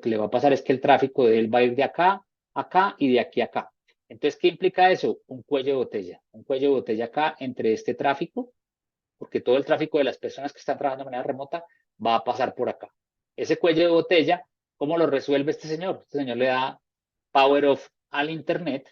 le va a pasar es que el tráfico de él va a ir de acá a acá y de aquí a acá. Entonces, ¿qué implica eso? Un cuello de botella. Un cuello de botella acá entre este tráfico, porque todo el tráfico de las personas que están trabajando de manera remota va a pasar por acá. Ese cuello de botella, ¿cómo lo resuelve este señor? Este señor le da power off al Internet,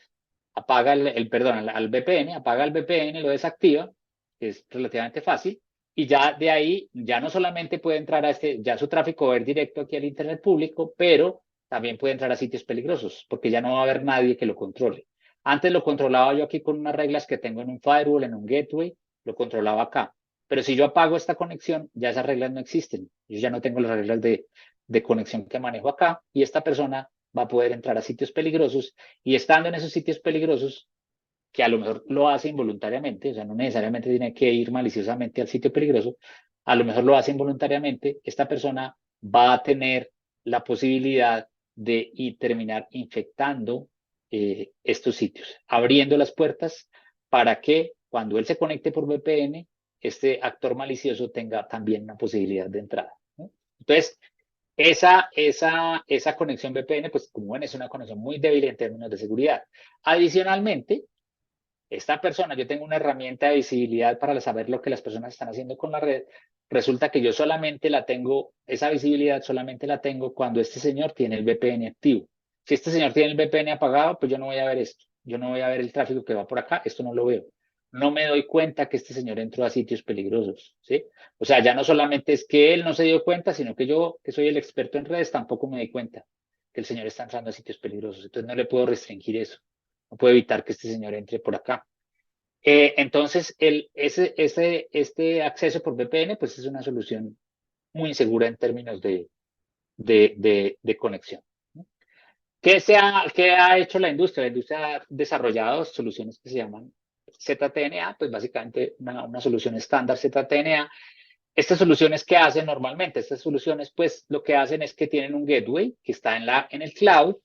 apaga al VPN, apaga el VPN, lo desactiva, que es relativamente fácil, y ya de ahí, ya no solamente puede entrar ya su tráfico va a ir directo aquí al Internet público, pero también puede entrar a sitios peligrosos, porque ya no va a haber nadie que lo controle. Antes lo controlaba yo aquí con unas reglas que tengo en un firewall, en un gateway, lo controlaba acá. Pero si yo apago esta conexión, ya esas reglas no existen. Yo ya no tengo las reglas de conexión que manejo acá y esta persona va a poder entrar a sitios peligrosos y estando en esos sitios peligrosos, que a lo mejor lo hace involuntariamente, o sea, no necesariamente tiene que ir maliciosamente al sitio peligroso, a lo mejor lo hace involuntariamente, esta persona va a tener la posibilidad de y terminar infectando estos sitios, abriendo las puertas para que cuando él se conecte por VPN, este actor malicioso tenga también una posibilidad de entrada, ¿no? Entonces, esa conexión VPN, pues como ven, es una conexión muy débil en términos de seguridad. Adicionalmente, esta persona, yo tengo una herramienta de visibilidad para saber lo que las personas están haciendo con la red. Resulta que yo solamente la tengo, esa visibilidad solamente la tengo cuando este señor tiene el VPN activo. Si este señor tiene el VPN apagado, pues yo no voy a ver esto. Yo no voy a ver el tráfico que va por acá. Esto no lo veo. No me doy cuenta que este señor entró a sitios peligrosos, ¿sí? O sea, ya no solamente es que él no se dio cuenta, sino que yo, que soy el experto en redes, tampoco me di cuenta que el señor está entrando a sitios peligrosos. Entonces no le puedo restringir eso. No puedo evitar que este señor entre por acá. Entonces, este acceso por VPN, pues es una solución muy insegura en términos de conexión, ¿no? ¿Qué ha hecho la industria? La industria ha desarrollado soluciones que se llaman ZTNA, pues básicamente una solución estándar ZTNA. Estas soluciones, ¿qué hacen normalmente? Estas soluciones, pues lo que hacen es que tienen un gateway que está en el cloud,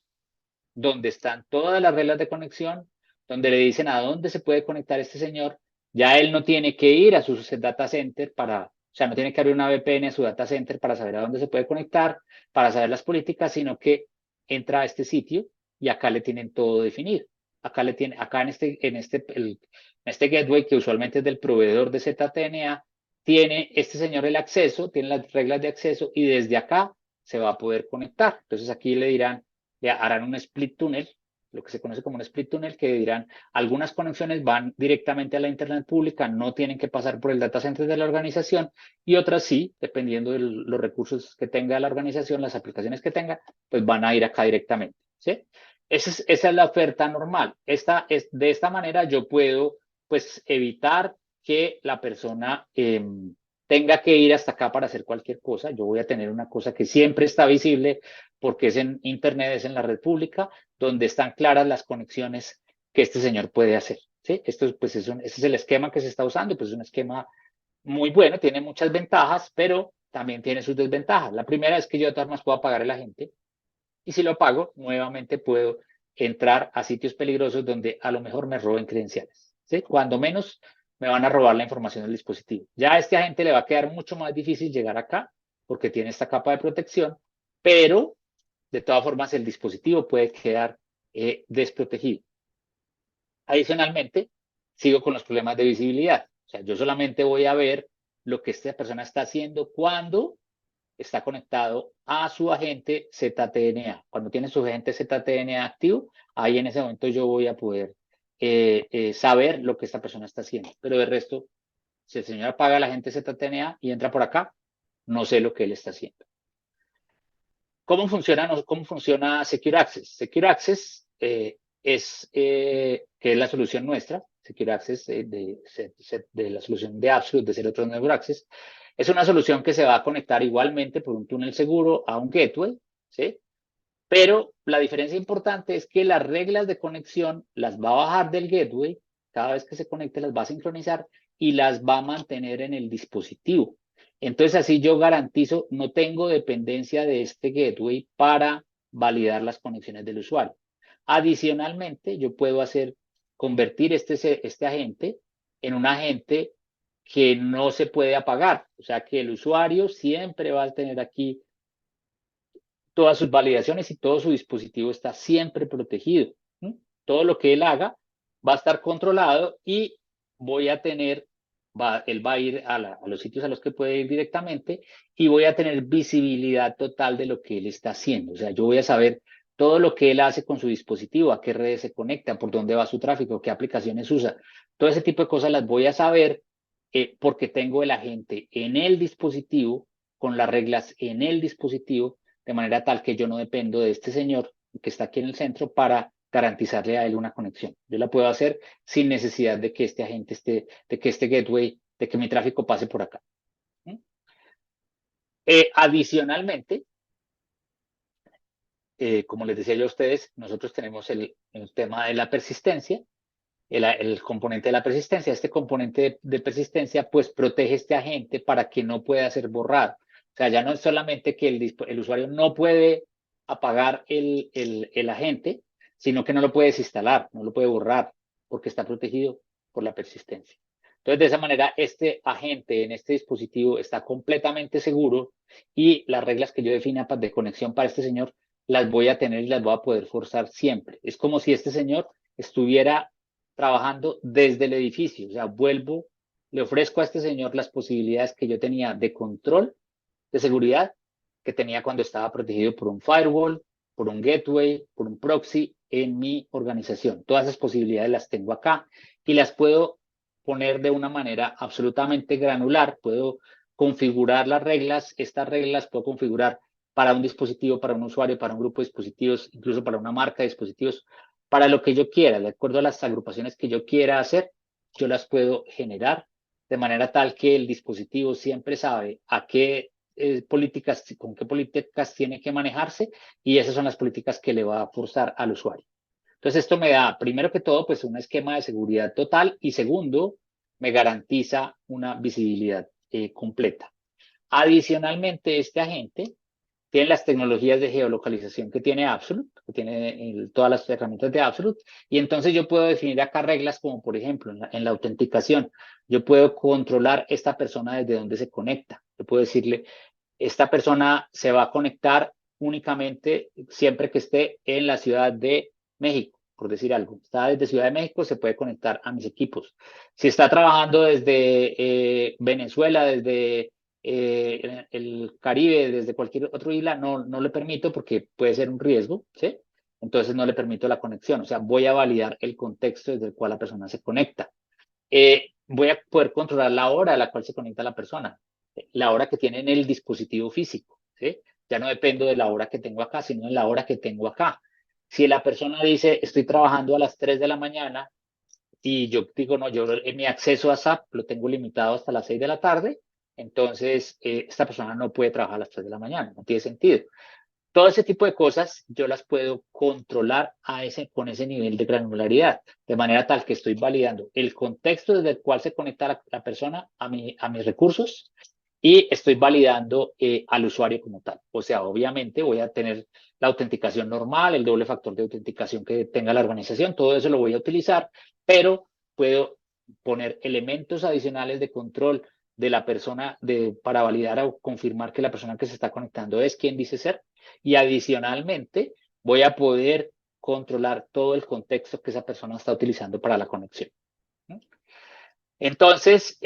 donde están todas las reglas de conexión, donde le dicen a dónde se puede conectar este señor. Ya él no tiene que ir a su data center o sea, no tiene que abrir una VPN a su data center para saber a dónde se puede conectar, para saber las políticas, sino que entra a este sitio y acá le tienen todo definido. Acá en este gateway que usualmente es del proveedor de ZTNA, tiene este señor el acceso, tiene las reglas de acceso y desde acá se va a poder conectar. Entonces aquí le dirán, le harán un split tunnel, lo que se conoce como un split tunnel, que dirán, algunas conexiones van directamente a la Internet pública, no tienen que pasar por el data center de la organización, y otras sí, dependiendo de los recursos que tenga la organización, las aplicaciones que tenga, pues van a ir acá directamente, ¿sí? Esa es la oferta normal. De esta manera yo puedo, pues, evitar que la persona tenga que ir hasta acá para hacer cualquier cosa. Yo voy a tener una cosa que siempre está visible porque es en Internet, es en la red pública, donde están claras las conexiones que este señor puede hacer, ¿sí? Esto pues ese es el esquema que se está usando, pues es un esquema muy bueno, tiene muchas ventajas, pero también tiene sus desventajas. La primera es que yo de todas formas puedo pagar a la gente y si lo pago, nuevamente puedo entrar a sitios peligrosos donde a lo mejor me roben credenciales, ¿sí? Cuando menos me van a robar la información del dispositivo. Ya a este agente le va a quedar mucho más difícil llegar acá porque tiene esta capa de protección, pero de todas formas el dispositivo puede quedar desprotegido. Adicionalmente, sigo con los problemas de visibilidad. O sea, yo solamente voy a ver lo que esta persona está haciendo cuando está conectado a su agente ZTNA. Cuando tiene su agente ZTNA activo, ahí en ese momento yo voy a poder saber lo que esta persona está haciendo. Pero de resto, si el señor apaga el agente ZTNA y entra por acá, no sé lo que él está haciendo. ¿Cómo funciona Secure Access? Secure Access que es la solución nuestra, Secure Access de la solución de Absolute, de Zero Trust Network Access, es una solución que se va a conectar igualmente por un túnel seguro a un gateway, ¿sí? Pero la diferencia importante es que las reglas de conexión las va a bajar del gateway, cada vez que se conecte las va a sincronizar y las va a mantener en el dispositivo. Entonces así yo garantizo, no tengo dependencia de este gateway para validar las conexiones del usuario. Adicionalmente, yo puedo convertir este agente en un agente que no se puede apagar. O sea que el usuario siempre va a tener aquí todas sus validaciones y todo su dispositivo está siempre protegido. Todo lo que él haga va a estar controlado y voy a tener, él va a ir a los sitios a los que puede ir directamente y voy a tener visibilidad total de lo que él está haciendo. O sea, yo voy a saber todo lo que él hace con su dispositivo, a qué redes se conecta, por dónde va su tráfico, qué aplicaciones usa. Todo ese tipo de cosas las voy a saber porque tengo el agente en el dispositivo, con las reglas en el dispositivo, de manera tal que yo no dependo de este señor que está aquí en el centro para garantizarle a él una conexión. Yo la puedo hacer sin necesidad de que este agente de que este gateway de que mi tráfico pase por acá. Adicionalmente, como les decía yo a ustedes, nosotros tenemos el tema de la persistencia, el componente de la persistencia. Este componente de persistencia pues protege a este agente para que no pueda ser borrado. O sea, ya no es solamente que el usuario no puede apagar el agente, sino que no lo puede desinstalar, no lo puede borrar, porque está protegido por la persistencia. Entonces, de esa manera, este agente en este dispositivo está completamente seguro y las reglas que yo defina de conexión para este señor las voy a tener y las voy a poder forzar siempre. Es como si este señor estuviera trabajando desde el edificio. O sea, vuelvo, le ofrezco a este señor las posibilidades que yo tenía de control, de seguridad, que tenía cuando estaba protegido por un firewall, por un gateway, por un proxy en mi organización. Todas esas posibilidades las tengo acá y las puedo poner de una manera absolutamente granular. Puedo configurar las reglas. Estas reglas puedo configurar para un dispositivo, para un usuario, para un grupo de dispositivos, incluso para una marca de dispositivos, para lo que yo quiera, de acuerdo a las agrupaciones que yo quiera hacer, yo las puedo generar de manera tal que el dispositivo siempre sabe a qué políticas, con qué políticas tiene que manejarse y esas son las políticas que le va a forzar al usuario. Entonces esto me da, primero que todo, pues un esquema de seguridad total y segundo, me garantiza una visibilidad completa. Adicionalmente, este agente tiene las tecnologías de geolocalización que tiene Absolute, que tiene todas las herramientas de Absolute, y entonces yo puedo definir acá reglas como, por ejemplo, en la autenticación, yo puedo controlar esta persona desde dónde se conecta. Yo puedo decirle, esta persona se va a conectar únicamente siempre que esté en la Ciudad de México, por decir algo. Está desde Ciudad de México, se puede conectar a mis equipos. Si está trabajando desde Venezuela, desde el Caribe, desde cualquier otro isla, no le permito porque puede ser un riesgo, ¿sí? Entonces no le permito la conexión. O sea, voy a validar el contexto desde el cual la persona se conecta. Voy a poder controlar la hora a la cual se conecta la persona, la hora que tiene en el dispositivo físico, ¿sí? Ya no dependo de la hora que tengo acá, sino de la hora que tengo acá. Si la persona dice, estoy trabajando a las 3 de la mañana y yo digo, no, yo mi acceso a SAP lo tengo limitado hasta las 6 de la tarde, entonces esta persona no puede trabajar a las 3 de la mañana, no tiene sentido. Todo ese tipo de cosas yo las puedo controlar con ese nivel de granularidad, de manera tal que estoy validando el contexto desde el cual se conecta la persona a mis recursos y estoy validando al usuario como tal. O sea, obviamente voy a tener la autenticación normal, el doble factor de autenticación que tenga la organización, todo eso lo voy a utilizar, pero puedo poner elementos adicionales de control de la persona para validar o confirmar que la persona que se está conectando es quien dice ser y adicionalmente voy a poder controlar todo el contexto que esa persona está utilizando para la conexión. Entonces,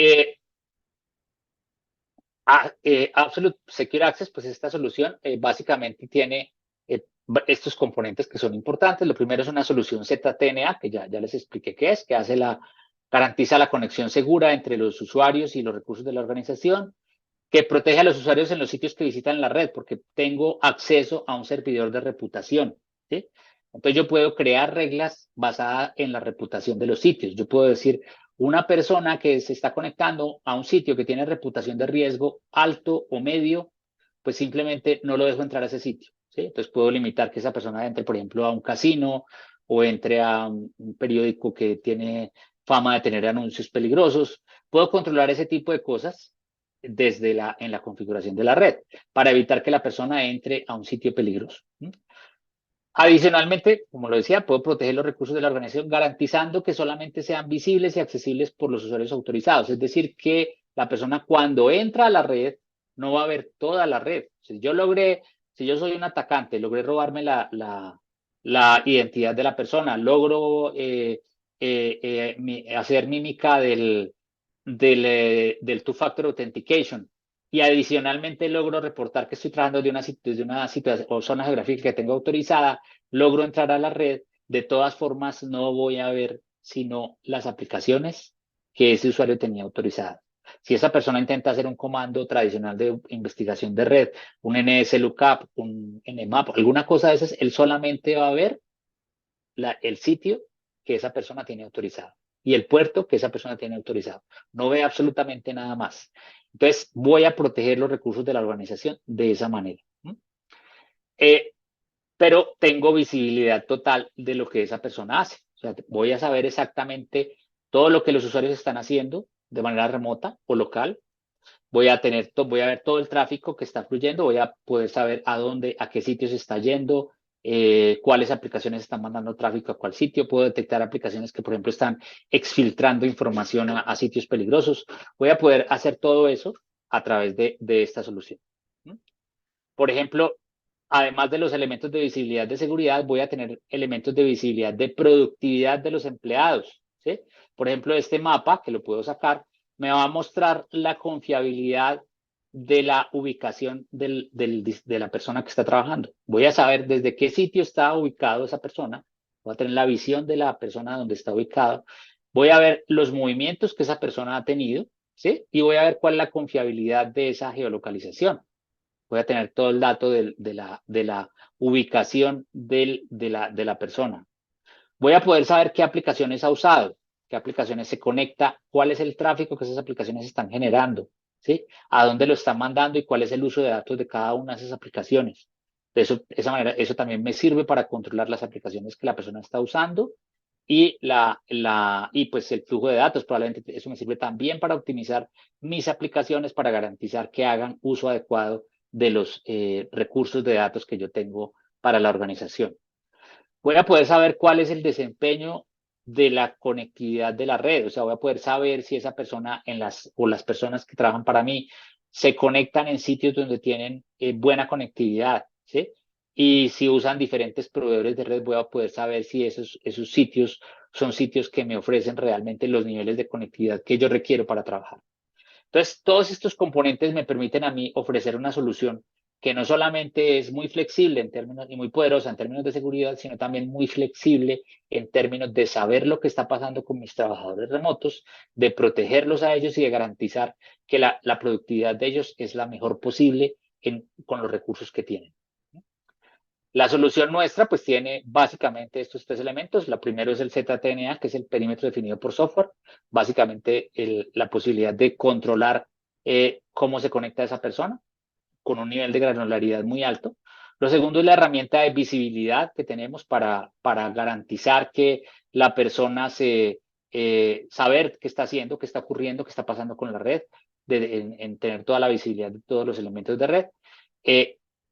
Absolute Secure Access, pues esta solución básicamente tiene estos componentes que son importantes. Lo primero es una solución ZTNA, que ya les expliqué qué es, que garantiza la conexión segura entre los usuarios y los recursos de la organización, que protege a los usuarios en los sitios que visitan la red, porque tengo acceso a un servidor de reputación, ¿sí? Entonces yo puedo crear reglas basadas en la reputación de los sitios. Yo puedo decir, una persona que se está conectando a un sitio que tiene reputación de riesgo alto o medio, pues simplemente no lo dejo entrar a ese sitio, ¿sí? Entonces puedo limitar que esa persona entre, por ejemplo, a un casino o entre a un periódico que tiene fama de tener anuncios peligrosos. Puedo controlar ese tipo de cosas en la configuración de la red para evitar que la persona entre a un sitio peligroso. Adicionalmente, como lo decía, puedo proteger los recursos de la organización garantizando que solamente sean visibles y accesibles por los usuarios autorizados. Es decir, que la persona cuando entra a la red no va a ver toda la red. Si yo soy un atacante, logré robarme la identidad de la persona, logro hacer mímica del Two-Factor Authentication y adicionalmente logro reportar que estoy trabajando desde una situación o zona geográfica que tengo autorizada, logro entrar a la red, de todas formas no voy a ver sino las aplicaciones que ese usuario tenía autorizadas. Si esa persona intenta hacer un comando tradicional de investigación de red, un NSLOOKUP, un Nmap, alguna cosa de esas, él solamente va a ver el sitio que esa persona tiene autorizado. y el puerto que esa persona tiene autorizado. No ve absolutamente nada más. Entonces, voy a proteger los recursos de la organización de esa manera. Eh, pero tengo visibilidad total de lo que esa persona hace. O sea, voy a saber exactamente todo lo que los usuarios están haciendo de manera remota o local. Voy a ver todo el tráfico que está fluyendo, voy a poder saber a dónde, a qué sitios está yendo, cuáles aplicaciones están mandando tráfico a cuál sitio. Puedo detectar aplicaciones que, por ejemplo, están exfiltrando información a sitios peligrosos. Voy a poder hacer todo eso a través de esta solución. Por ejemplo, además de los elementos de visibilidad de seguridad, voy a tener elementos de visibilidad de productividad de los empleados. ¿Sí? Por ejemplo, este mapa, que lo puedo sacar, me va a mostrar la confiabilidad de la ubicación de la persona que está trabajando. Voy a saber desde qué sitio está ubicado esa persona. Voy a tener la visión de la persona donde está ubicado. Voy a ver los movimientos que esa persona ha tenido, ¿sí? Y voy a ver cuál es la confiabilidad de esa geolocalización. Voy a tener todo el dato de la ubicación de la persona. Voy a poder saber qué aplicaciones ha usado, qué aplicaciones se conecta, cuál es el tráfico que esas aplicaciones están generando, ¿sí? A dónde lo están mandando y cuál es el uso de datos de cada una de esas aplicaciones. De esa manera, eso también me sirve para controlar las aplicaciones que la persona está usando y pues el flujo de datos. Probablemente eso me sirve también para optimizar mis aplicaciones, para garantizar que hagan uso adecuado de los recursos de datos que yo tengo para la organización. Voy a poder saber cuál es el desempeño de la conectividad de la red. O sea, voy a poder saber si esa persona o las personas que trabajan para mí se conectan en sitios donde tienen buena conectividad, ¿sí? Y si usan diferentes proveedores de red, voy a poder saber si esos sitios son sitios que me ofrecen realmente los niveles de conectividad que yo requiero para trabajar. Entonces, todos estos componentes me permiten a mí ofrecer una solución que no solamente es muy flexible en términos y muy poderosa en términos de seguridad, sino también muy flexible en términos de saber lo que está pasando con mis trabajadores remotos, de protegerlos a ellos y de garantizar que la productividad de ellos es la mejor posible con los recursos que tienen. La solución nuestra pues tiene básicamente estos tres elementos. La primero es el ZTNA, que es el perímetro definido por software. Básicamente la posibilidad de controlar cómo se conecta esa persona con un nivel de granularidad muy alto. Lo segundo es la herramienta de visibilidad que tenemos para garantizar que la persona saber qué está haciendo, qué está ocurriendo, qué está pasando con la red, en tener toda la visibilidad de todos los elementos de red.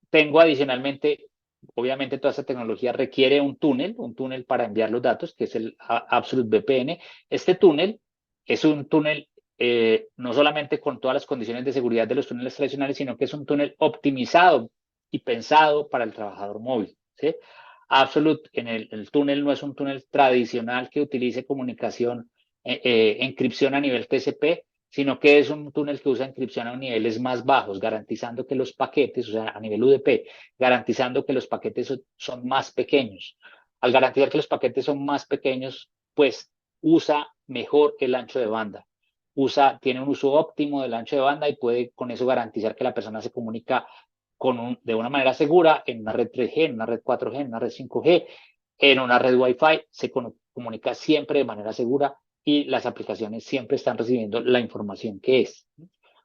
Tengo adicionalmente, obviamente toda esta tecnología requiere un túnel para enviar los datos, que es el Absolute VPN. Este túnel es un túnel no solamente con todas las condiciones de seguridad de los túneles tradicionales, sino que es un túnel optimizado y pensado para el trabajador móvil. ¿Sí? Absolute, el túnel no es un túnel tradicional que utilice comunicación, encripción a nivel TCP, sino que es un túnel que usa encripción a niveles más bajos, garantizando que los paquetes, o sea, a nivel UDP, garantizando que los paquetes son más pequeños. Al garantizar que los paquetes son más pequeños, pues usa mejor el ancho de banda. Tiene un uso óptimo del ancho de banda y puede con eso garantizar que la persona se comunica de una manera segura en una red 3G, en una red 4G, en una red 5G, en una red Wi-Fi, se comunica siempre de manera segura y las aplicaciones siempre están recibiendo la información que es.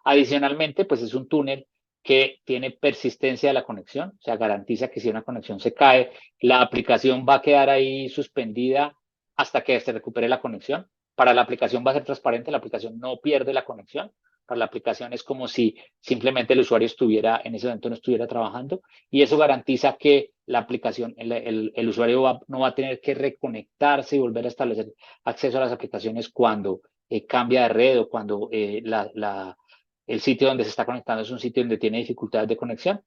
Adicionalmente, pues es un túnel que tiene persistencia de la conexión, o sea, garantiza que si una conexión se cae, la aplicación va a quedar ahí suspendida hasta que se recupere la conexión. Para la aplicación va a ser transparente, la aplicación no pierde la conexión. Para la aplicación es como si simplemente el usuario estuviera, en ese momento no estuviera trabajando, y eso garantiza que la aplicación, el usuario no va a tener que reconectarse y volver a establecer acceso a las aplicaciones cuando cambia de red o cuando el sitio donde se está conectando es un sitio donde tiene dificultades de conexión.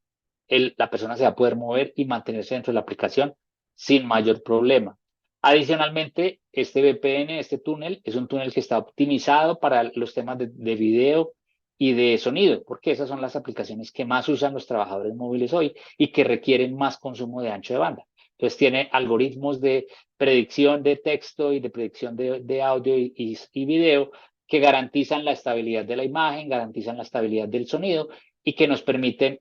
La persona se va a poder mover y mantenerse dentro de la aplicación sin mayor problema. Adicionalmente, este VPN, este túnel, es un túnel que está optimizado para los temas de video y de sonido, porque esas son las aplicaciones que más usan los trabajadores móviles hoy y que requieren más consumo de ancho de banda. Entonces tiene algoritmos de predicción de texto y de predicción de audio y video que garantizan la estabilidad de la imagen, garantizan la estabilidad del sonido y que nos permiten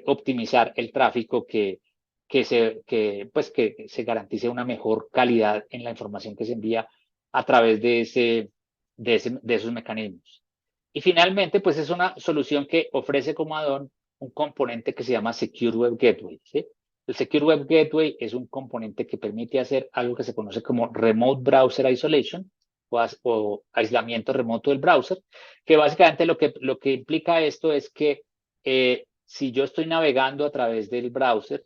optimizar el tráfico que se garantice una mejor calidad en la información que se envía a través de esos mecanismos. Y finalmente, pues es una solución que ofrece como add-on un componente que se llama Secure Web Gateway, ¿sí? El Secure Web Gateway es un componente que permite hacer algo que se conoce como Remote Browser Isolation o aislamiento remoto del browser, que básicamente lo que implica esto es que si yo estoy navegando a través del browser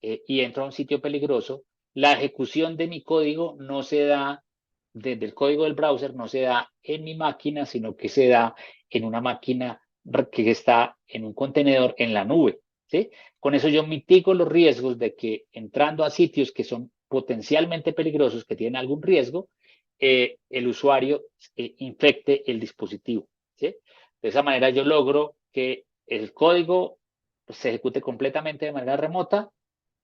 y entro a un sitio peligroso, la ejecución de mi código no se da desde el código del browser, no se da en mi máquina, sino que se da en una máquina que está en un contenedor en la nube, ¿sí? Con eso yo mitigo los riesgos de que entrando a sitios que son potencialmente peligrosos, que tienen algún riesgo, el usuario infecte el dispositivo, ¿sí? De esa manera yo logro que el código se ejecute completamente de manera remota.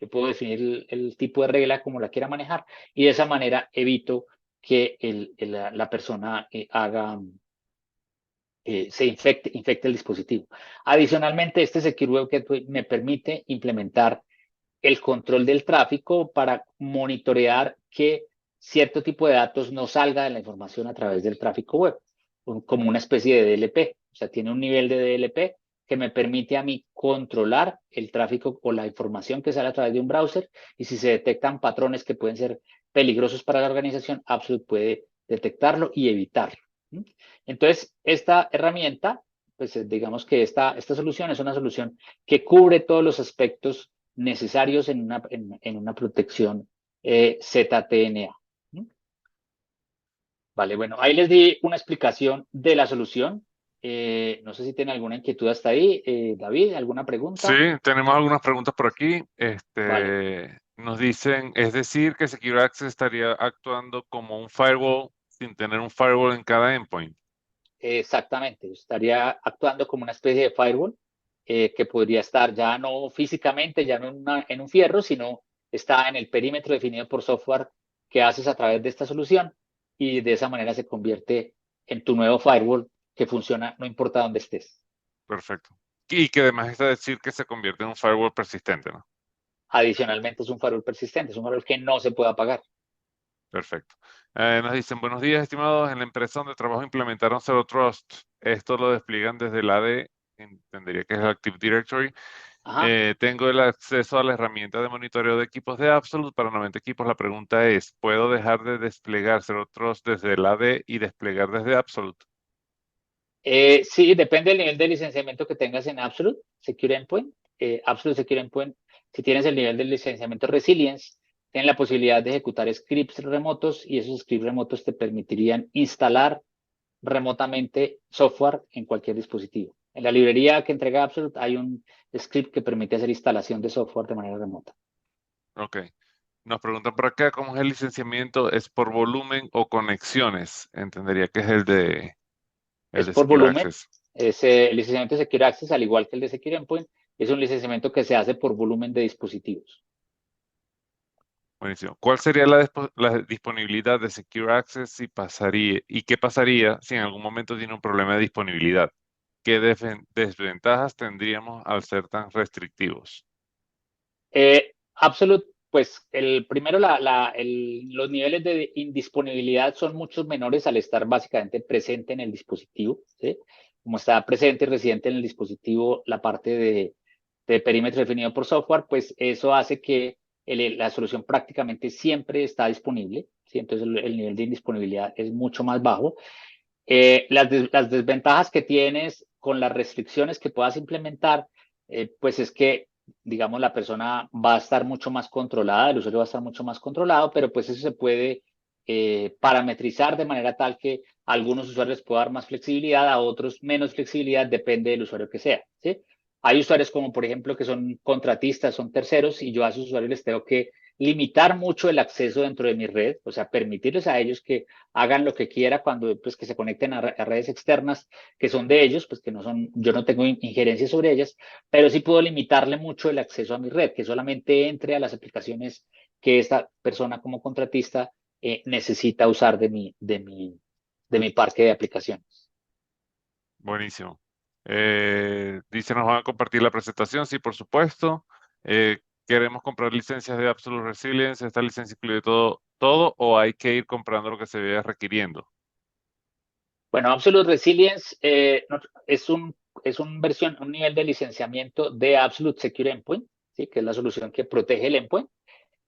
Yo puedo definir el tipo de regla como la quiera manejar y de esa manera evito que la persona infecte el dispositivo. Adicionalmente, este Secure Web Gateway me permite implementar el control del tráfico para monitorear que cierto tipo de datos no salga de la información a través del tráfico web, como una especie de DLP. O sea, tiene un nivel de DLP que me permite a mí controlar el tráfico o la información que sale a través de un browser y si se detectan patrones que pueden ser peligrosos para la organización, Absolute puede detectarlo y evitarlo. Entonces, esta herramienta, pues digamos que esta solución es una solución que cubre todos los aspectos necesarios en una protección ZTNA. Vale, bueno, ahí les di una explicación de la solución. No sé si tienen alguna inquietud hasta ahí. David, ¿alguna Sí, pregunta? tenemos algunas preguntas por aquí. Vale, Nos dicen, es decir, que Secure Access estaría actuando como un firewall sin tener un firewall en cada endpoint. exactamente. Estaría actuando como una especie de firewall que podría estar ya no físicamente, ya no en un fierro, sino está en el perímetro definido por software que haces a través de esta solución y de esa manera se convierte en tu nuevo firewall que funciona no importa dónde estés. Perfecto. Y que además es decir que se convierte en un firewall persistente, ¿no? Adicionalmente es un firewall persistente, es un firewall que no se puede apagar. Perfecto. Nos dicen, buenos días, estimados. En la empresa donde trabajo implementaron Zero Trust. Esto lo despliegan desde el AD, entendería que es el Active Directory. Ajá. Tengo el acceso a la herramienta de monitoreo de equipos de Absolute para 90 equipos. La pregunta es, ¿puedo dejar de desplegar Zero Trust desde el AD y desplegar desde Absolute? Sí, depende del nivel de licenciamiento que tengas en Absolute Secure Endpoint. Absolute Secure Endpoint, si tienes el nivel de licenciamiento Resilience, tienes la posibilidad de ejecutar scripts remotos y esos scripts remotos te permitirían instalar remotamente software en cualquier dispositivo. En la librería que entrega Absolute hay un script que permite hacer instalación de software de manera remota. Ok. Nos preguntan por acá, ¿cómo es el licenciamiento? ¿Es por volumen o conexiones? Entendería que es el Es de por Secure volumen. Access. El licenciamiento de Secure Access, al igual que el de Secure Endpoint, es un licenciamiento que se hace por volumen de dispositivos. Buenísimo. ¿Cuál sería la disponibilidad de Secure Access si pasaría, y qué pasaría si en algún momento tiene un problema de disponibilidad? ¿Qué desventajas tendríamos al ser tan restrictivos? Absolute, pues el primero, los niveles de indisponibilidad son muchos menores al estar básicamente presente en el dispositivo, ¿sí? Como está presente y residente en el dispositivo la parte de perímetro definido por software, pues eso hace que la solución prácticamente siempre está disponible, ¿sí? Entonces el nivel de indisponibilidad es mucho más bajo. Las desventajas que tienes con las restricciones que puedas implementar, pues es que, digamos, la persona va a estar mucho más controlada, el usuario va a estar mucho más controlado, pero pues eso se puede parametrizar de manera tal que a algunos usuarios pueda dar más flexibilidad, a otros menos flexibilidad, depende del usuario que sea, ¿sí? Hay usuarios como, por ejemplo, que son contratistas, son terceros, y yo a esos usuarios les tengo que limitar mucho el acceso dentro de mi red, o sea, permitirles a ellos que hagan lo que quiera cuando pues que se conecten a redes externas que son de ellos, pues que no son, yo no tengo injerencia sobre ellas, pero sí puedo limitarle mucho el acceso a mi red, que solamente entre a las aplicaciones que esta persona como contratista necesita usar de mi parque de aplicaciones. Buenísimo. Dice, ¿nos van a compartir la presentación? Sí, por supuesto. Queremos comprar licencias de Absolute Resilience. Esta licencia incluye todo todo o hay que ir comprando lo que se vaya requiriendo? Bueno, Absolute Resilience es un nivel de licenciamiento de Absolute Secure Endpoint, ¿sí? Que es la solución que protege el endpoint.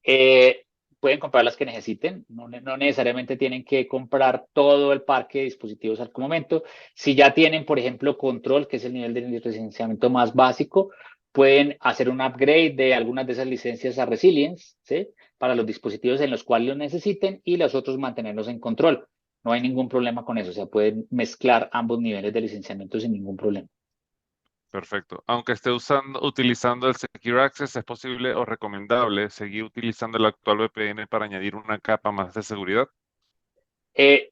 Eh, Pueden comprar las que necesiten, no necesariamente tienen que comprar todo el parque de dispositivos al momento. Si ya tienen, por ejemplo, Control, que es el nivel de licenciamiento más básico, pueden hacer un upgrade de algunas de esas licencias a Resilience, ¿sí? Para los dispositivos en los cuales lo necesiten y los otros mantenerlos en control. No hay ningún problema con eso, o sea, pueden mezclar ambos niveles de licenciamiento sin ningún problema. Perfecto. Aunque esté utilizando el Secure Access, ¿es posible o recomendable seguir utilizando el actual VPN para añadir una capa más de seguridad? Eh,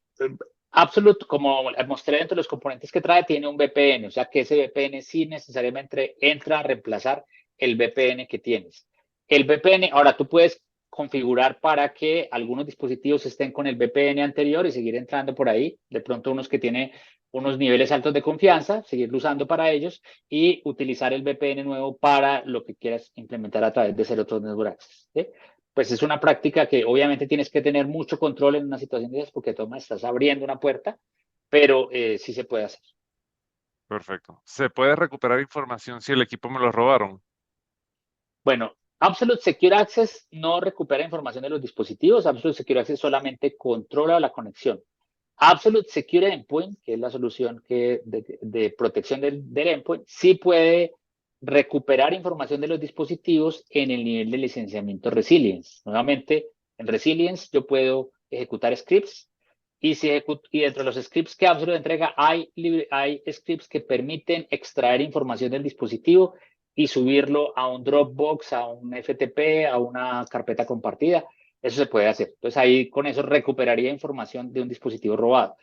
Absolute, como mostré dentro de los componentes que trae, tiene un VPN, o sea que ese VPN sí necesariamente entra a reemplazar el VPN que tienes. El VPN, ahora tú puedes configurar para que algunos dispositivos estén con el VPN anterior y seguir entrando por ahí, de pronto unos que tienen unos niveles altos de confianza, seguirlo usando para ellos y utilizar el VPN nuevo para lo que quieras implementar a través de Zero Trust Network Access, ¿sí? Pues es una práctica que obviamente tienes que tener mucho control en una situación de esas porque toma, estás abriendo una puerta, pero sí se puede hacer. Perfecto. ¿Se puede recuperar información si el equipo me lo robaron? Bueno, Absolute Secure Access no recupera información de los dispositivos, Absolute Secure Access solamente controla la conexión. Absolute Secure Endpoint, que es la solución de protección del endpoint, sí puede recuperar información de los dispositivos en el nivel de licenciamiento Resilience. Nuevamente, en Resilience yo puedo ejecutar scripts y dentro de los scripts que Absolute entrega hay scripts que permiten extraer información del dispositivo y subirlo a un Dropbox, a un FTP, a una carpeta compartida. Eso se puede hacer. Entonces ahí con eso recuperaría información de un dispositivo robado.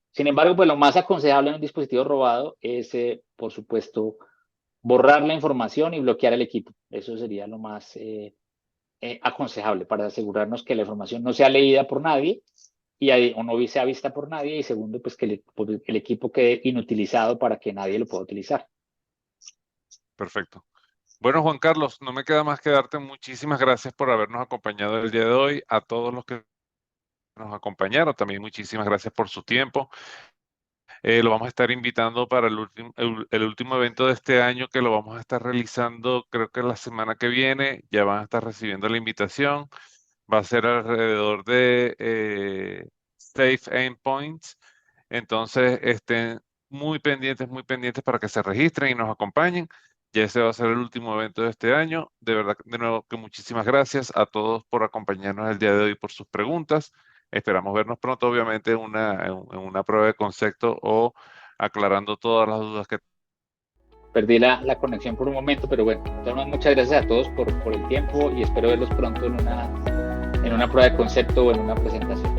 Sin embargo, pues lo más aconsejable en un dispositivo robado es, por supuesto, borrar la información y bloquear el equipo. Eso sería lo más aconsejable para asegurarnos que la información no sea leída por nadie o no sea vista por nadie. Y segundo, pues que el equipo quede inutilizado para que nadie lo pueda utilizar. Perfecto. Bueno, Juan Carlos, no me queda más que darte muchísimas gracias por habernos acompañado el día de hoy. A todos los que nos acompañaron, también muchísimas gracias por su tiempo. Lo vamos a estar invitando para el último evento de este año que lo vamos a estar realizando, creo que la semana que viene. Ya van a estar recibiendo la invitación. Va a ser alrededor de Safe Endpoints. Entonces, estén muy pendientes para que se registren y nos acompañen. Ya ese va a ser el último evento de este año. De verdad, de nuevo, que muchísimas gracias a todos por acompañarnos el día de hoy, por sus preguntas. Esperamos vernos pronto, obviamente, en una prueba de concepto o aclarando todas las dudas que... Perdí la conexión por un momento, pero bueno, entonces, muchas gracias a todos por el tiempo y espero verlos pronto en una prueba de concepto o en una presentación.